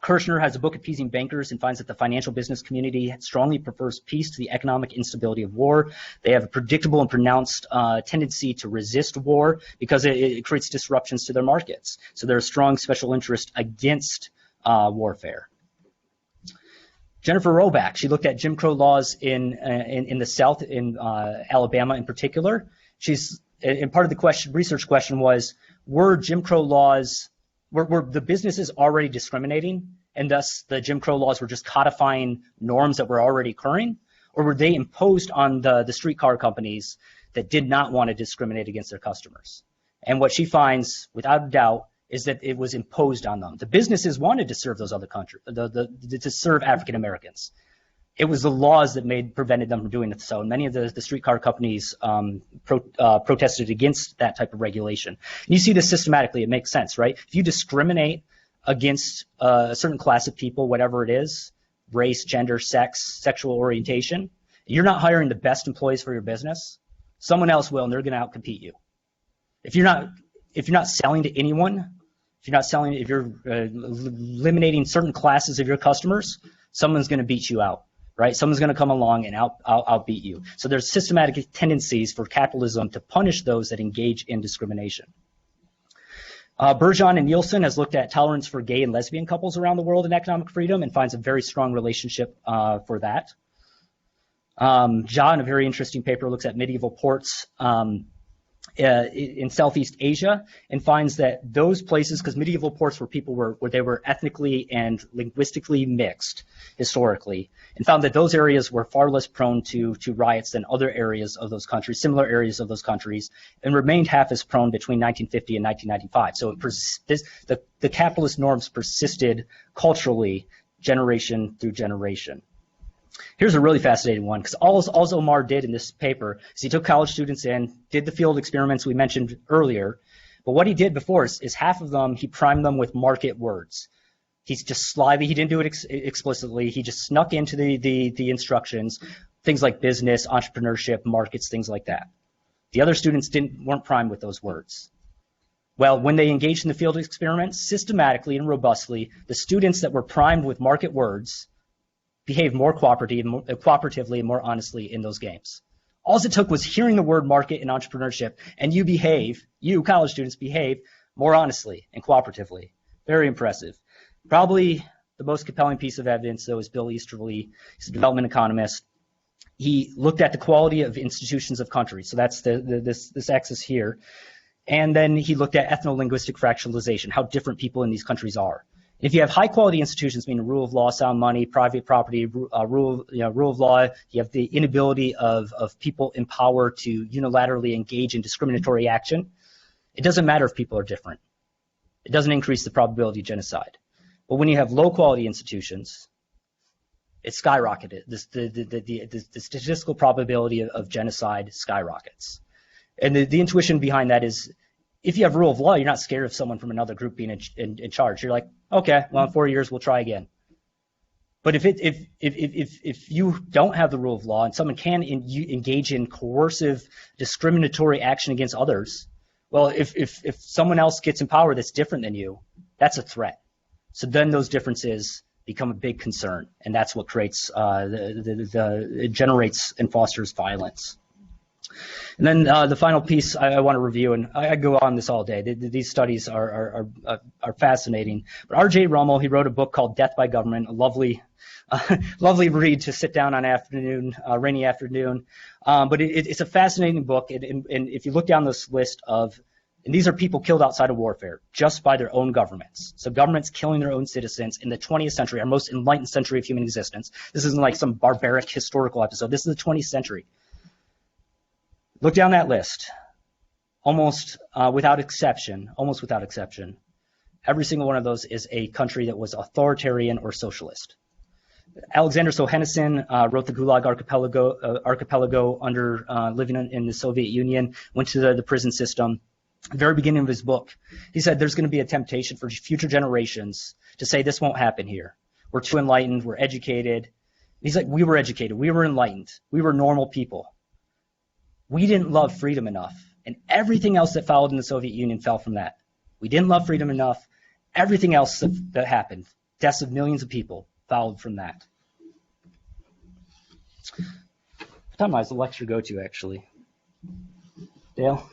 Kirshner has a book, Appeasing Bankers, and finds that the financial business community strongly prefers peace to the economic instability of war. They have a predictable and pronounced tendency to resist war because it creates disruptions to their markets. So there's a strong special interest against warfare. Jennifer Roback, she looked at Jim Crow laws in the South, in Alabama in particular. And part of the research question was, were Jim Crow laws, were the businesses already discriminating, and thus the Jim Crow laws were just codifying norms that were already occurring? Or were they imposed on the streetcar companies that did not want to discriminate against their customers? And what she finds, without a doubt, is that it was imposed on them. The businesses wanted to serve those other countries, to serve African Americans. It was the laws that prevented them from doing it so. And many of the streetcar companies protested against that type of regulation. And you see this systematically. It makes sense, right? If you discriminate against a certain class of people, whatever it is, race, gender, sex, sexual orientation, you're not hiring the best employees for your business. Someone else will, and they're going to outcompete you. If you're not selling to anyone, if you're eliminating certain classes of your customers, someone's going to beat you out. Right? Someone's going to come along and outbeat you. So there's systematic tendencies for capitalism to punish those that engage in discrimination. Bergeon and Nielsen has looked at tolerance for gay and lesbian couples around the world in economic freedom and finds a very strong relationship for that. Jha, in a very interesting paper, looks at medieval ports in Southeast Asia and finds that those places, because medieval ports were people where they were ethnically and linguistically mixed historically, and found that those areas were far less prone to riots than other areas of those countries, similar areas of those countries, and remained half as prone between 1950 and 1995. So the capitalist norms persisted culturally generation through generation. Here's a really fascinating one, because all Omar did in this paper is he took college students in, did the field experiments we mentioned earlier, but what he did before is half of them, he primed them with market words. He's just slyly, he didn't do it explicitly, he just snuck into the instructions, things like business, entrepreneurship, markets, things like that. The other students weren't primed with those words. Well, when they engaged in the field experiments, systematically and robustly, the students that were primed with market words behaved more cooperatively and more honestly in those games. All it took was hearing the word market and entrepreneurship, and you college students behave more honestly and cooperatively. Very impressive. Probably the most compelling piece of evidence, though, is Bill Easterly. He's a development economist. He looked at the quality of institutions of countries. So that's this axis here. And then he looked at ethno-linguistic fractionalization, how different people in these countries are. If you have high-quality institutions, meaning rule of law, sound money, private property, rule of law, you have the inability of people in power to unilaterally engage in discriminatory action. It doesn't matter if people are different. It doesn't increase the probability of genocide. But when you have low-quality institutions, it skyrocketed. The statistical probability of genocide skyrockets. And the intuition behind that is, if you have rule of law, you're not scared of someone from another group being in charge. You're like, okay, well, in 4 years we'll try again. But if you don't have the rule of law and someone can engage in coercive, discriminatory action against others, well, if someone else gets in power that's different than you, that's a threat. So then those differences become a big concern, and that's what creates it generates and fosters violence. And then the final piece I want to review, and I go on this all day. These studies are fascinating. But R.J. Rummel, he wrote a book called Death by Government, a lovely read to sit down on rainy afternoon. But it's a fascinating book. And if you look down this list and these are people killed outside of warfare, just by their own governments. So governments killing their own citizens in the 20th century, our most enlightened century of human existence. This isn't like some barbaric historical episode. This is the 20th century. Look down that list. Almost without exception, every single one of those is a country that was authoritarian or socialist. Alexander Solzhenitsyn wrote the Gulag Archipelago under living in the Soviet Union, went to the prison system. At the very beginning of his book, he said there's going to be a temptation for future generations to say this won't happen here. We're too enlightened, we're educated. He's like, we were educated, we were enlightened, we were normal people. We didn't love freedom enough, and everything else that followed in the Soviet Union fell from that. We didn't love freedom enough. Everything else that happened, deaths of millions of people, followed from that. What time does the lecture go to, actually? Dale?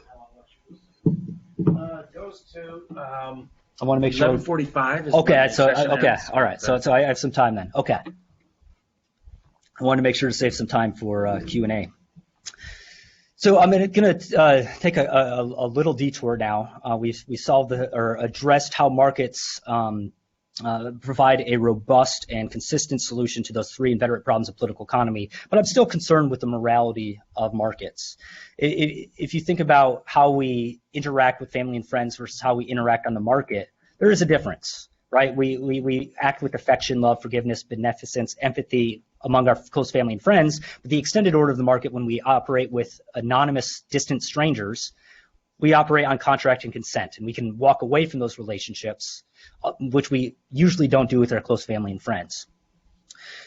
Goes to I want to make sure. 11:45. Okay, all right. So I have some time then. Okay. I want to make sure to save some time for Q&A. So I'm going to take a little detour now. We solved or addressed how markets provide a robust and consistent solution to those three inveterate problems of political economy, but I'm still concerned with the morality of markets. If you think about how we interact with family and friends versus how we interact on the market, there is a difference, right? We act with affection, love, forgiveness, beneficence, empathy among our close family and friends, but the extended order of the market, when we operate with anonymous, distant strangers, we operate on contract and consent, and we can walk away from those relationships, which we usually don't do with our close family and friends.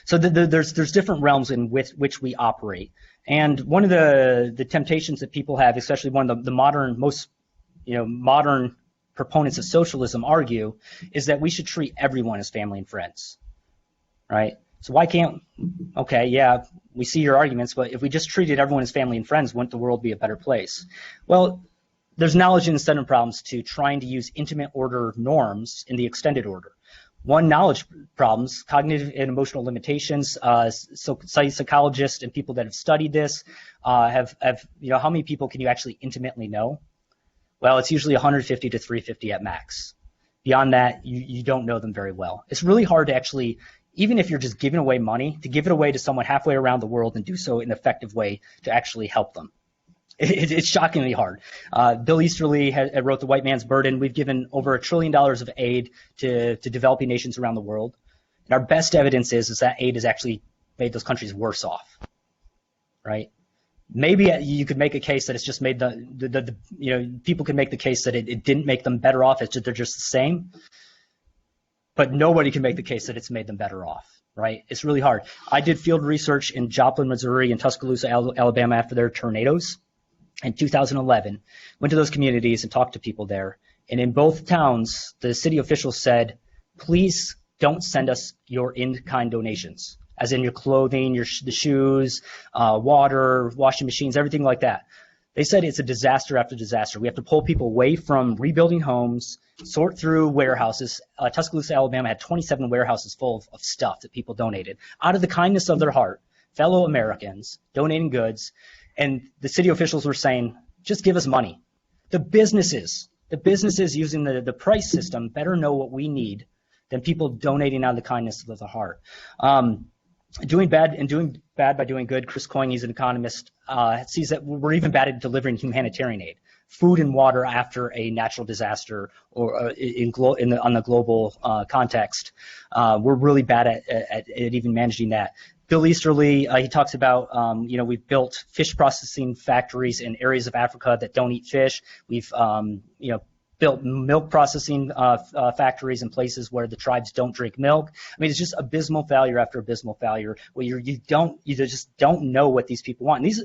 So there's different realms in which we operate, and one of the temptations that people have, especially one of the modern proponents of socialism argue, is that we should treat everyone as family and friends, right? So why can't, okay, yeah, we see your arguments, but if we just treated everyone as family and friends, wouldn't the world be a better place? Well, there's knowledge and incentive problems to trying to use intimate order norms in the extended order. One, knowledge problems, cognitive and emotional limitations. So psychologists and people that have studied this have how many people can you actually intimately know? Well, it's usually 150 to 350 at max. Beyond that, you don't know them very well. It's really hard to actually, even if you're just giving away money, to give it away to someone halfway around the world and do so in an effective way to actually help them. It's shockingly hard. Bill Easterly wrote The White Man's Burden. We've given over $1 trillion of aid to developing nations around the world. And our best evidence is that aid is actually made those countries worse off, right? Maybe you could make a case that it's just made people can make the case that it didn't make them better off. It's just, they're just the same. But nobody can make the case that it's made them better off, right? It's really hard. I did field research in Joplin, Missouri, and Tuscaloosa, Alabama after their tornadoes in 2011. Went to those communities and talked to people there. And in both towns, the city officials said, please don't send us your in-kind donations, as in your clothing, the shoes, water, washing machines, everything like that. They said it's a disaster after disaster. We have to pull people away from rebuilding homes, sort through warehouses. Tuscaloosa, Alabama had 27 warehouses full of stuff that people donated out of the kindness of their heart, fellow Americans donating goods. And the city officials were saying, just give us money. The businesses using the price system better know what we need than people donating out of the kindness of the heart. Doing bad by doing good. Chris Coyne, he's an economist, sees that we're even bad at delivering humanitarian aid, food and water after a natural disaster or on the global context. We're really bad at even managing that. Bill Easterly, he talks about, we've built fish processing factories in areas of Africa that don't eat fish. We've, built milk processing factories in places where the tribes don't drink milk. I mean, it's just abysmal failure after abysmal failure where you just don't know what these people want. And these,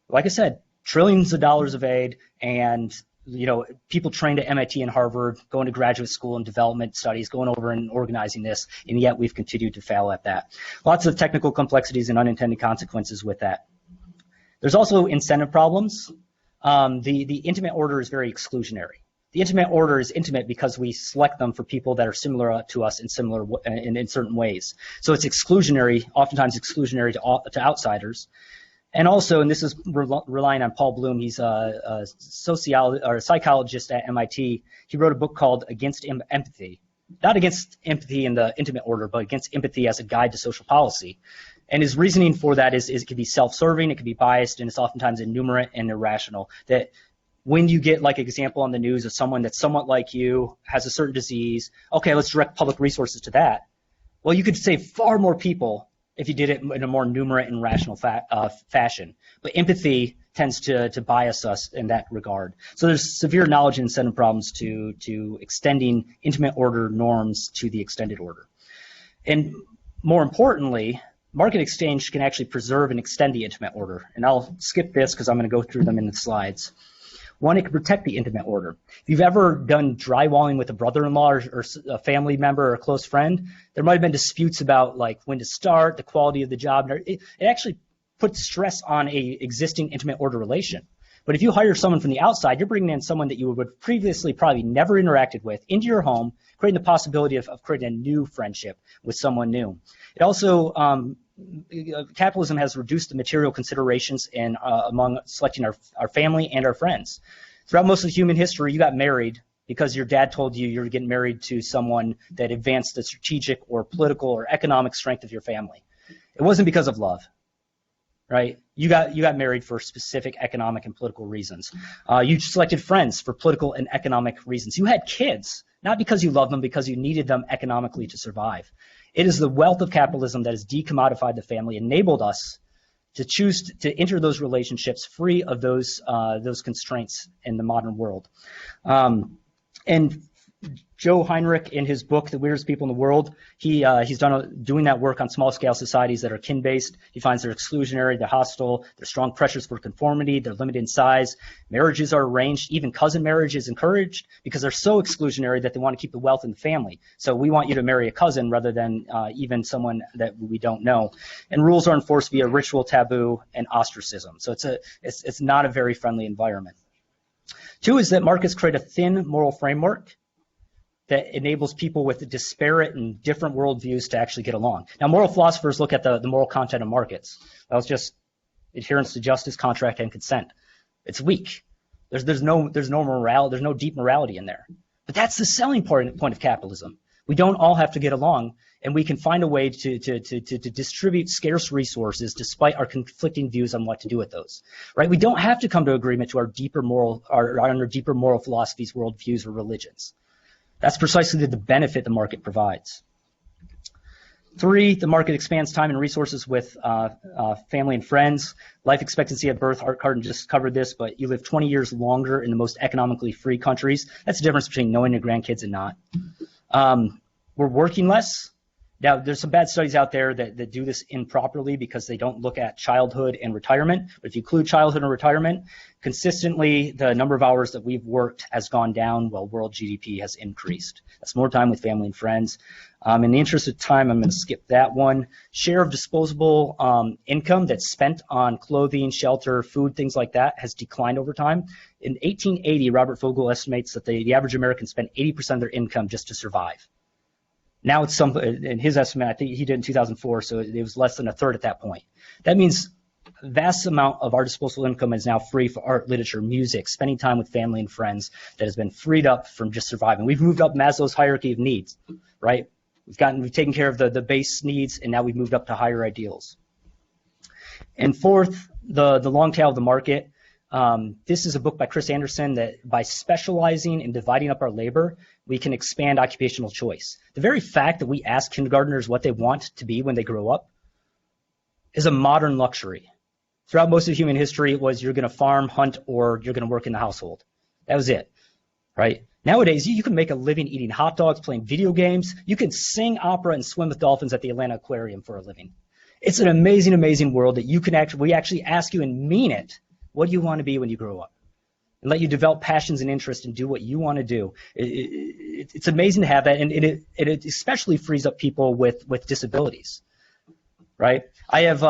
like I said, trillions of dollars of aid and, people trained at MIT and Harvard, going to graduate school and development studies, going over and organizing this, and yet we've continued to fail at that. Lots of technical complexities and unintended consequences with that. There's also incentive problems. The intimate order is very exclusionary. The intimate order is intimate because we select them for people that are similar to us in certain ways. So it's exclusionary, oftentimes exclusionary to outsiders. And also, and this is relying on Paul Bloom, he's a psychologist at MIT. He wrote a book called Against Empathy. Not against empathy in the intimate order, but against empathy as a guide to social policy. And his reasoning for that is it can be self-serving, it can be biased, and it's oftentimes innumerate and irrational. That when you get like an example on the news of someone that's somewhat like you, has a certain disease, okay, let's direct public resources to that. Well, you could save far more people if you did it in a more numerate and rational fashion. But empathy tends to bias us in that regard. So there's severe knowledge and incentive problems to extending intimate order norms to the extended order. And more importantly, market exchange can actually preserve and extend the intimate order. And I'll skip this because I'm going to go through them in the slides. One, it can protect the intimate order. If you've ever done drywalling with a brother-in-law or a family member or a close friend, there might have been disputes about like when to start, the quality of the job. It actually puts stress on a existing intimate order relation. But if you hire someone from the outside, you're bringing in someone that you would previously probably never interacted with into your home, creating the possibility of creating a new friendship with someone new. It also capitalism has reduced the material considerations among selecting our family and our friends. Throughout most of human history, you got married because your dad told you you're getting married to someone that advanced the strategic or political or economic strength of your family. It wasn't because of love, right? You got married for specific economic and political reasons. You selected friends for political and economic reasons. You had kids, not because you loved them, because you needed them economically to survive. It is the wealth of capitalism that has decommodified the family, enabled us to choose to enter those relationships free of those constraints in the modern world. And Joe Heinrich, in his book, The Weirdest People in the World, he's doing that work on small-scale societies that are kin-based. He finds they're exclusionary, they're hostile, there's strong pressures for conformity, they're limited in size. Marriages are arranged, even cousin marriage is encouraged because they're so exclusionary that they want to keep the wealth in the family. So we want you to marry a cousin rather than even someone that we don't know. And rules are enforced via ritual, taboo, and ostracism. So it's not a very friendly environment. Two is that markets create a thin moral framework that enables people with disparate and different worldviews to actually get along. Now, moral philosophers look at the moral content of markets. That was just adherence to justice, contract, and consent. It's weak. There's no morality. There's no deep morality in there. But that's the selling point of capitalism. We don't all have to get along, and we can find a way to distribute scarce resources despite our conflicting views on what to do with those. Right? We don't have to come to agreement to our deeper moral philosophies, worldviews, or religions. That's precisely the benefit the market provides. 3, the market expands time and resources with family and friends. Life expectancy at birth, Art Carden just covered this, but you live 20 years longer in the most economically free countries. That's the difference between knowing your grandkids and not. We're working less. Now, there's some bad studies out there that do this improperly because they don't look at childhood and retirement. But if you include childhood and retirement, consistently the number of hours that we've worked has gone down while world GDP has increased. That's more time with family and friends. In the interest of time, I'm going to skip that one. Share of disposable income that's spent on clothing, shelter, food, things like that has declined over time. In 1880, Robert Fogel estimates that the average American spent 80% of their income just to survive. Now it's in his estimate, I think he did in 2004, so it was less than a third at that point. That means a vast amount of our disposable income is now free for art, literature, music, spending time with family and friends that has been freed up from just surviving. We've moved up Maslow's hierarchy of needs, right? We've taken care of the base needs, and now we've moved up to higher ideals. And fourth, the long tail of the market. This is a book by Chris Anderson that by specializing and dividing up our labor, we can expand occupational choice. The very fact that we ask kindergartners what they want to be when they grow up is a modern luxury. Throughout most of human history, it was you're going to farm, hunt, or you're going to work in the household. That was it, right? Nowadays, you can make a living eating hot dogs, playing video games. You can sing opera and swim with dolphins at the Atlanta Aquarium for a living. It's an amazing, amazing world that we actually ask you and mean it. What do you want to be when you grow up? And let you develop passions and interests and do what you want to do. It's amazing to have that, and it especially frees up people with disabilities, right? I have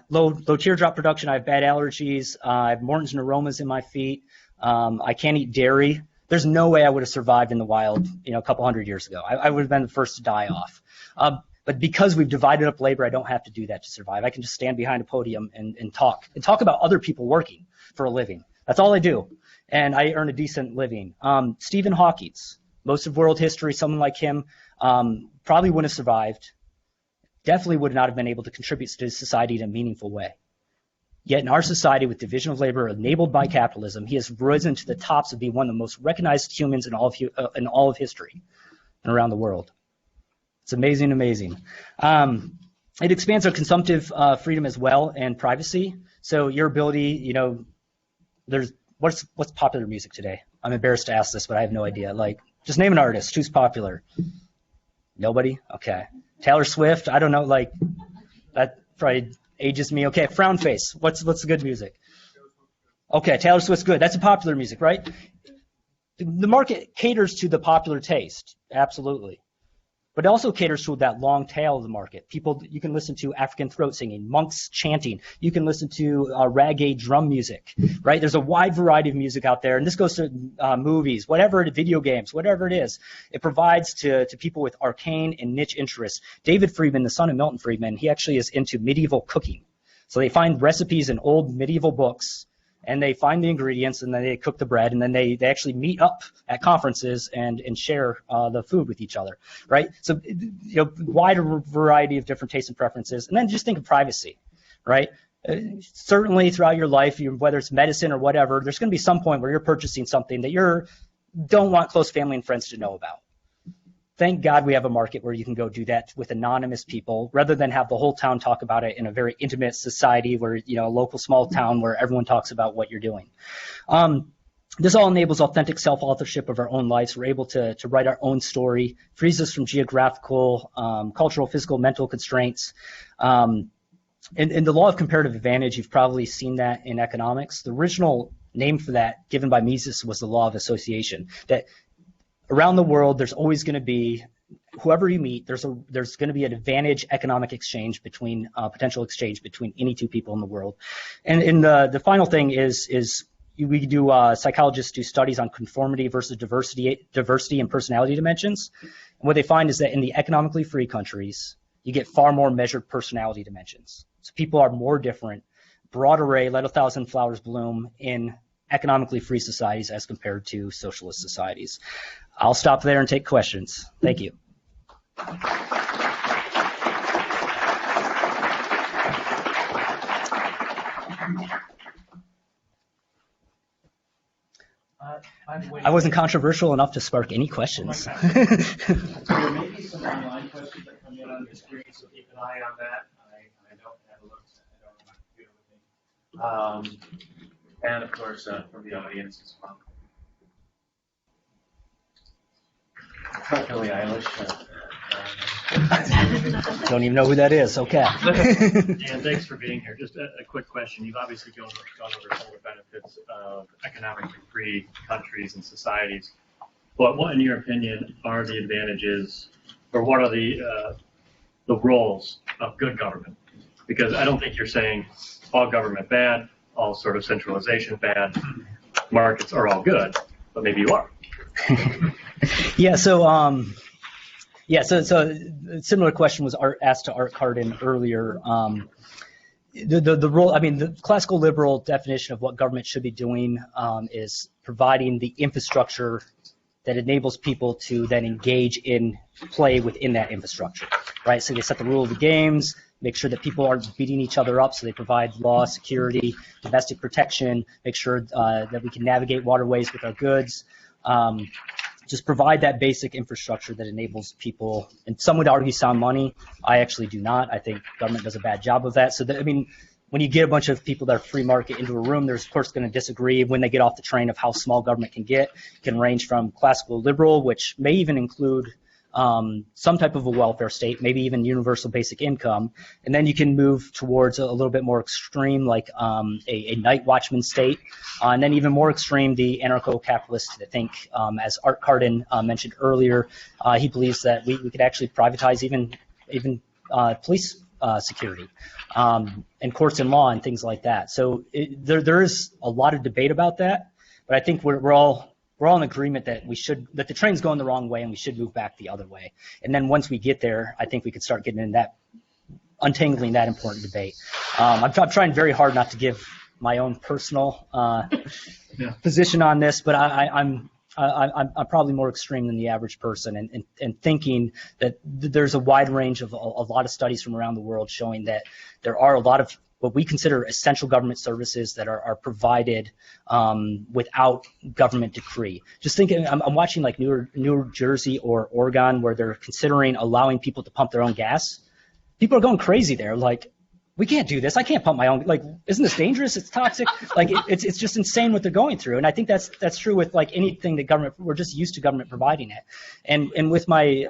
low teardrop production. I have bad allergies. I have Morton's neuromas in my feet. I can't eat dairy. There's no way I would have survived in the wild, a couple hundred years ago. I would have been the first to die off. But because we've divided up labor, I don't have to do that to survive. I can just stand behind a podium and talk about other people working for a living. That's all I do. And I earn a decent living. Stephen Hawking, most of world history, someone like him, probably wouldn't have survived. Definitely would not have been able to contribute to society in a meaningful way. Yet in our society with division of labor enabled by capitalism, he has risen to the tops of being one of the most recognized humans in all of history and around the world. It's amazing, amazing. It expands our consumptive freedom as well and privacy. So your ability, there's what's popular music today? I'm embarrassed to ask this, but I have no idea. Just name an artist. Who's popular? Nobody? Okay. Taylor Swift? I don't know. That probably ages me. Okay. Frown face. What's the good music? Okay. Taylor Swift's good. That's a popular music, right? The market caters to the popular taste. Absolutely. But it also caters to that long tail of the market. People, you can listen to African throat singing, monks chanting. You can listen to reggae drum music, right? There's a wide variety of music out there, and this goes to movies, video games, whatever it is. It provides to people with arcane and niche interests. David Friedman, the son of Milton Friedman, he actually is into medieval cooking. So they find recipes in old medieval books, and they find the ingredients, and then they cook the bread, and then they actually meet up at conferences and share the food with each other, right? So, wider variety of different tastes and preferences. And then just think of privacy, right? Certainly throughout your life, whether it's medicine or whatever, there's going to be some point where you're purchasing something that you don't want close family and friends to know about. Thank God we have a market where you can go do that with anonymous people rather than have the whole town talk about it in a very intimate society where, a local small town where everyone talks about what you're doing. This all enables authentic self-authorship of our own lives. We're able to write our own story, frees us from geographical, cultural, physical, mental constraints. In the Law of Comparative Advantage, you've probably seen that in economics. The original name for that given by Mises was the Law of Association, that around the world, there's always going to be, whoever you meet, there's going to be an advantage economic exchange between, potential exchange between any two people in the world. And the final thing is we do, psychologists do studies on conformity versus diversity and personality dimensions. And what they find is that in the economically free countries, you get far more measured personality dimensions. So people are more different, broad array, let a thousand flowers bloom in economically free societies as compared to socialist societies. I'll stop there and take questions. Thank you. I wasn't controversial enough to spark any questions. There may be some online questions that come in on the screen, so keep an eye on that. I don't have a look. I don't have my computer with me. And of course, from the audience as well. Billie Eilish. Don't even know who that is. Okay. And thanks for being here. Just a quick question. You've obviously gone over some of the benefits of economically free countries and societies. But what, in your opinion, are the advantages, or what are the roles of good government? Because I don't think you're saying all government bad, all sort of centralization bad, markets are all good, but maybe you are. So a similar question was asked to Art Carden earlier. The role, the classical liberal definition of what government should be doing is providing the infrastructure that enables people to then engage in play within that infrastructure, right? So they set the rule of the games, make sure that people aren't beating each other up, so they provide law, security, domestic protection, make sure that we can navigate waterways with our goods. Just provide that basic infrastructure that enables people, and some would argue sound money. I actually do not. I think government does a bad job of that. So when you get a bunch of people that are free market into a room, they're of course going to disagree when they get off the train of how small government can get. It can range from classical liberal, which may even include some type of a welfare state, maybe even universal basic income. And then you can move towards a little bit more extreme, like a night watchman state. And then even more extreme, the anarcho-capitalists that think, as Art Carden mentioned earlier, he believes that we could actually privatize even police security and courts and law and things like that. So there is a lot of debate about that, but I think we're all in agreement that the train's going the wrong way and we should move back the other way. And then once we get there, I think we could start getting in untangling that important debate. I'm trying very hard not to give my own personal position on this, but I'm probably more extreme than the average person, and thinking that there's a wide range of a lot of studies from around the world showing that there are a lot of what we consider essential government services that are provided without government decree. Just thinking, I'm watching like New Jersey or Oregon, where they're considering allowing people to pump their own gas. People are going crazy there. Like, we can't do this. I can't pump my own. Like, isn't this dangerous? It's toxic. Like, it's just insane what they're going through. And I think that's true with like anything that government. We're just used to government providing it. And with my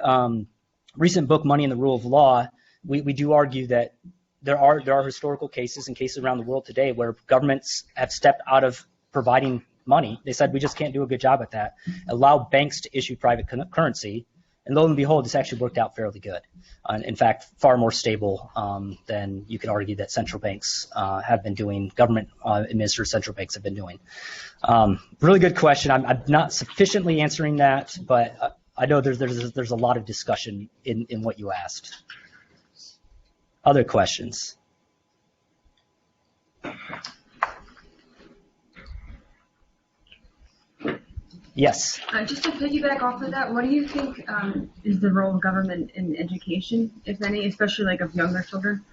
recent book, Money and the Rule of Law, we do argue that there are historical cases and cases around the world today where governments have stepped out of providing money. They said, we just can't do a good job at that. Allow banks to issue private currency. And lo and behold, this actually worked out fairly good. In fact, far more stable than you could argue that central banks have been doing, government administered central banks have been doing. Really good question. I'm not sufficiently answering that, but I know there's a lot of discussion in what you asked. Other questions? Yes. Just to piggyback off of that, what do you think is the role of government in education, if any, especially like of younger children?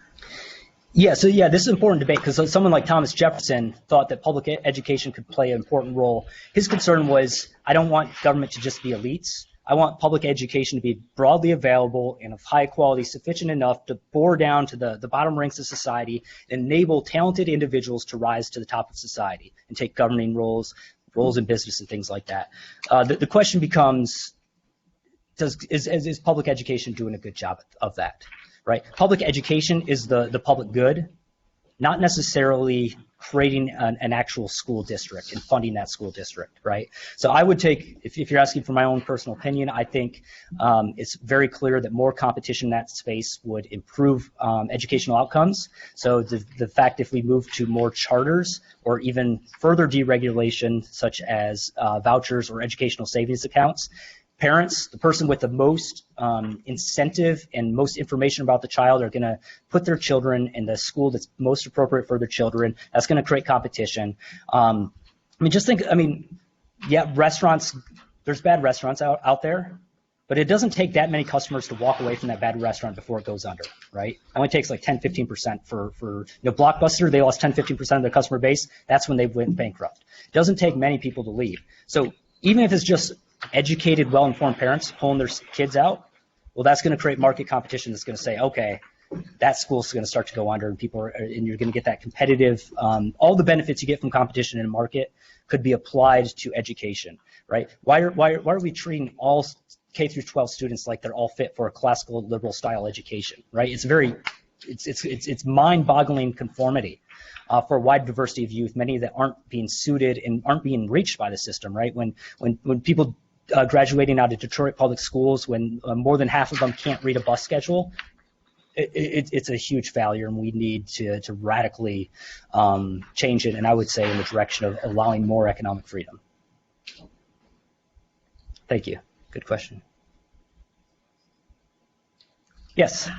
This is an important debate because someone like Thomas Jefferson thought that public education could play an important role. His concern was, I don't want government to just be elites. I want public education to be broadly available and of high quality, sufficient enough to bore down to the bottom ranks of society and enable talented individuals to rise to the top of society and take governing roles in business and things like that. The question becomes, is public education doing a good job of that, right? Public education is the public good, not necessarily creating an actual school district and funding that school district, right? So I would take, if you're asking for my own personal opinion, I think it's very clear that more competition in that space would improve educational outcomes. So the fact if we move to more charters or even further deregulation, such as vouchers or educational savings accounts, parents, the person with the most incentive and most information about the child, are going to put their children in the school that's most appropriate for their children. That's going to create competition. Restaurants, there's bad restaurants out there, but it doesn't take that many customers to walk away from that bad restaurant before it goes under, right? It only takes like 10-15% for Blockbuster, they lost 10-15% of their customer base. That's when they went bankrupt. It doesn't take many people to leave. So even if it's just educated, well-informed parents pulling their kids out, well, that's going to create market competition that's going to say, okay, that school's going to start to go under, and and you're going to get that competitive. All the benefits you get from competition in a market could be applied to education, right? Why are we treating all K through 12 students like they're all fit for a classical liberal style education, right? It's mind-boggling conformity for a wide diversity of youth, many that aren't being suited and aren't being reached by the system, right? When people graduating out of Detroit public schools, when more than half of them can't read a bus schedule, it's a huge failure, and we need to radically change it, and I would say in the direction of allowing more economic freedom. Thank you. Good question. Yes.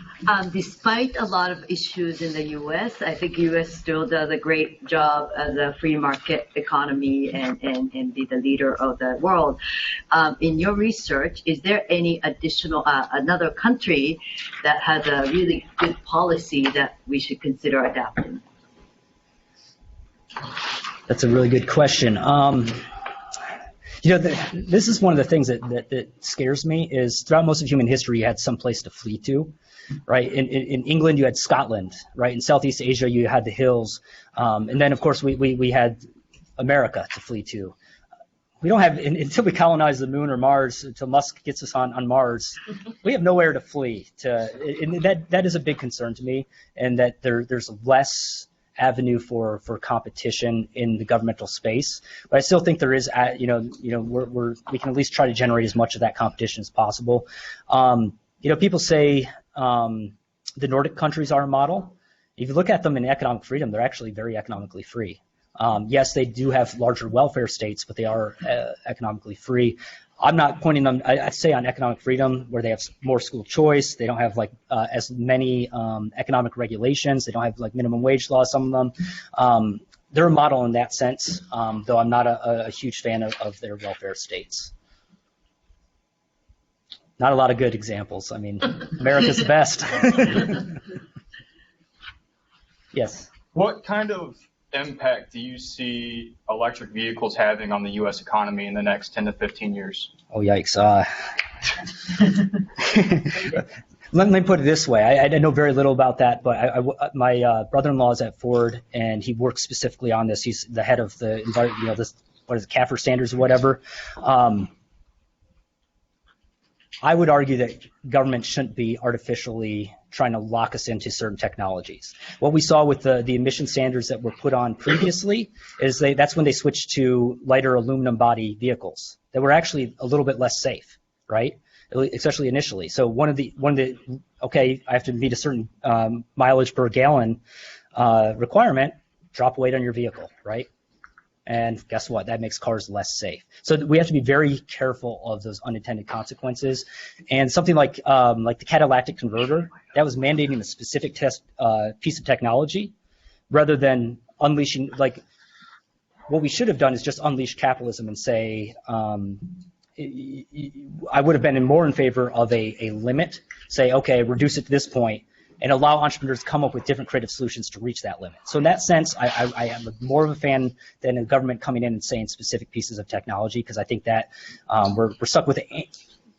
Despite a lot of issues in the U.S., I think U.S. still does a great job as a free market economy and be the leader of the world. In your research, is there any additional, another country that has a really good policy that we should consider adapting? That's a really good question. This is one of the things that scares me is throughout most of human history, you had some place to flee to, right? In England, you had Scotland, right? In Southeast Asia, you had the hills. And then, of course, we had America to flee to. We don't have, until we colonize the moon or Mars, until Musk gets us on Mars, we have nowhere to flee to. And that is a big concern to me, and that there's less avenue for competition in the governmental space, but I still think there is, we can at least try to generate as much of that competition as possible. People say the Nordic countries are a model. If you look at them in economic freedom, they're actually very economically free. Yes, they do have larger welfare states, but they are economically free. I'm not pointing them, I say on economic freedom where they have more school choice. They don't have as many economic regulations. They don't have minimum wage laws, some of them. They're a model in that sense, though I'm not a huge fan of their welfare states. Not a lot of good examples. I mean, America's the best. Yes. What kind of impact do you see electric vehicles having on the U.S. economy in the next 10 to 15 years? Oh, yikes. Let me put it this way. I know very little about that, but my brother-in-law is at Ford, and he works specifically on this. He's the head of the, what is it, CAFR standards or whatever. I would argue that government shouldn't be artificially trying to lock us into certain technologies. What we saw with the emission standards that were put on previously is that's when they switched to lighter aluminum body vehicles that were actually a little bit less safe, right? Especially initially. So one of the I have to meet a certain mileage per gallon requirement, drop weight on your vehicle, right? And guess what? That makes cars less safe. So we have to be very careful of those unintended consequences. And something like the catalytic converter, that was mandating a specific piece of technology rather than unleashing, what we should have done is just unleash capitalism and say, I would have been more in favor of a limit, say, okay, reduce it to this point, and allow entrepreneurs to come up with different creative solutions to reach that limit. So in that sense, I am more of a fan than a government coming in and saying specific pieces of technology, because I think that we're stuck with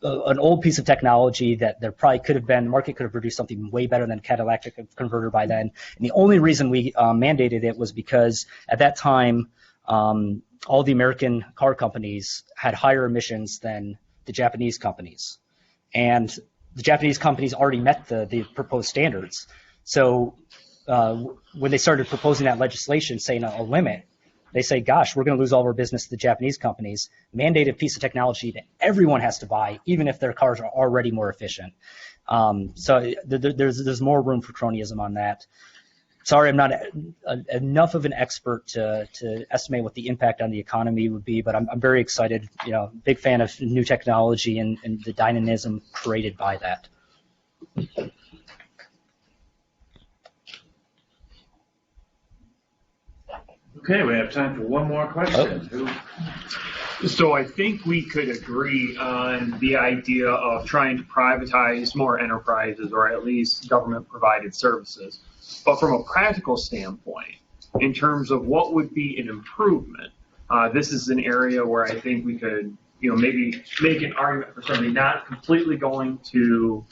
an old piece of technology that there probably could have been, the market could have produced something way better than a catalytic converter by then. And the only reason we mandated it was because at that time, all the American car companies had higher emissions than the Japanese companies. And the Japanese companies already met the proposed standards. So when they started proposing that legislation, saying a limit, they say, gosh, we're going to lose all of our business to the Japanese companies, mandate a piece of technology that everyone has to buy, even if their cars are already more efficient. So there's more room for cronyism on that. Sorry, I'm not enough of an expert to estimate what the impact on the economy would be, but I'm very excited, big fan of new technology and the dynamism created by that. Okay, we have time for one more question. So I think we could agree on the idea of trying to privatize more enterprises, or at least government-provided services. But from a practical standpoint, in terms of what would be an improvement, this is an area where I think we could maybe make an argument for somebody not completely going to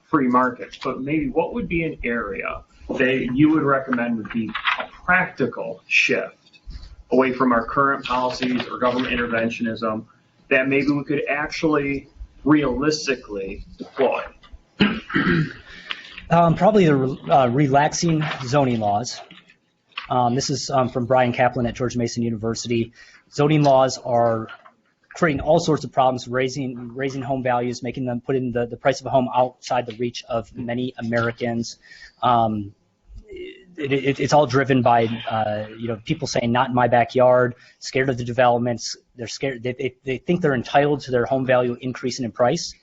free markets, but maybe what would be an area that you would recommend would be a practical shift away from our current policies or government interventionism that maybe we could actually realistically deploy? Probably the relaxing zoning laws. This is from Brian Kaplan at George Mason University. Zoning laws are creating all sorts of problems, raising home values, making them putting the price of a home outside the reach of many Americans. It's all driven by people saying not in my backyard, scared of the developments. They're scared. They think they're entitled to their home value increasing in price,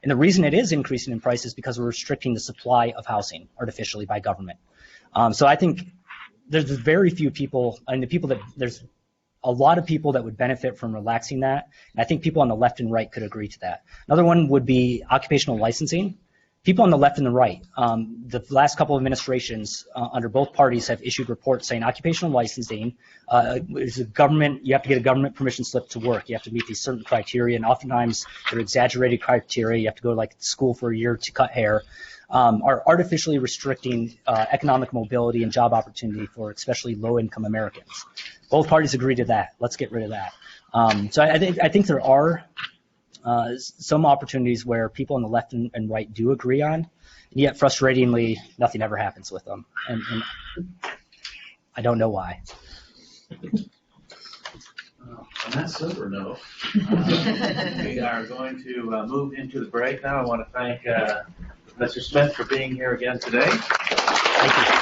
and the reason it is increasing in price is because we're restricting the supply of housing artificially by government. So I think there's very few people, and there's a lot of people that would benefit from relaxing that, and I think people on the left and right could agree to that. Another one would be occupational licensing. People on the left and the right, the last couple of administrations under both parties have issued reports saying occupational licensing is a government, you have to get a government permission slip to work. You have to meet these certain criteria, and oftentimes they're exaggerated criteria. You have to go to school for a year to cut hair. Are artificially restricting economic mobility and job opportunity for especially low-income Americans. Both parties agree to that. Let's get rid of that. So I think there are some opportunities where people on the left and right do agree on, and yet frustratingly, nothing ever happens with them. And I don't know why. On that silver note, we are going to move into the break now. I want to thank Mr. Smith for being here again today. Thank you.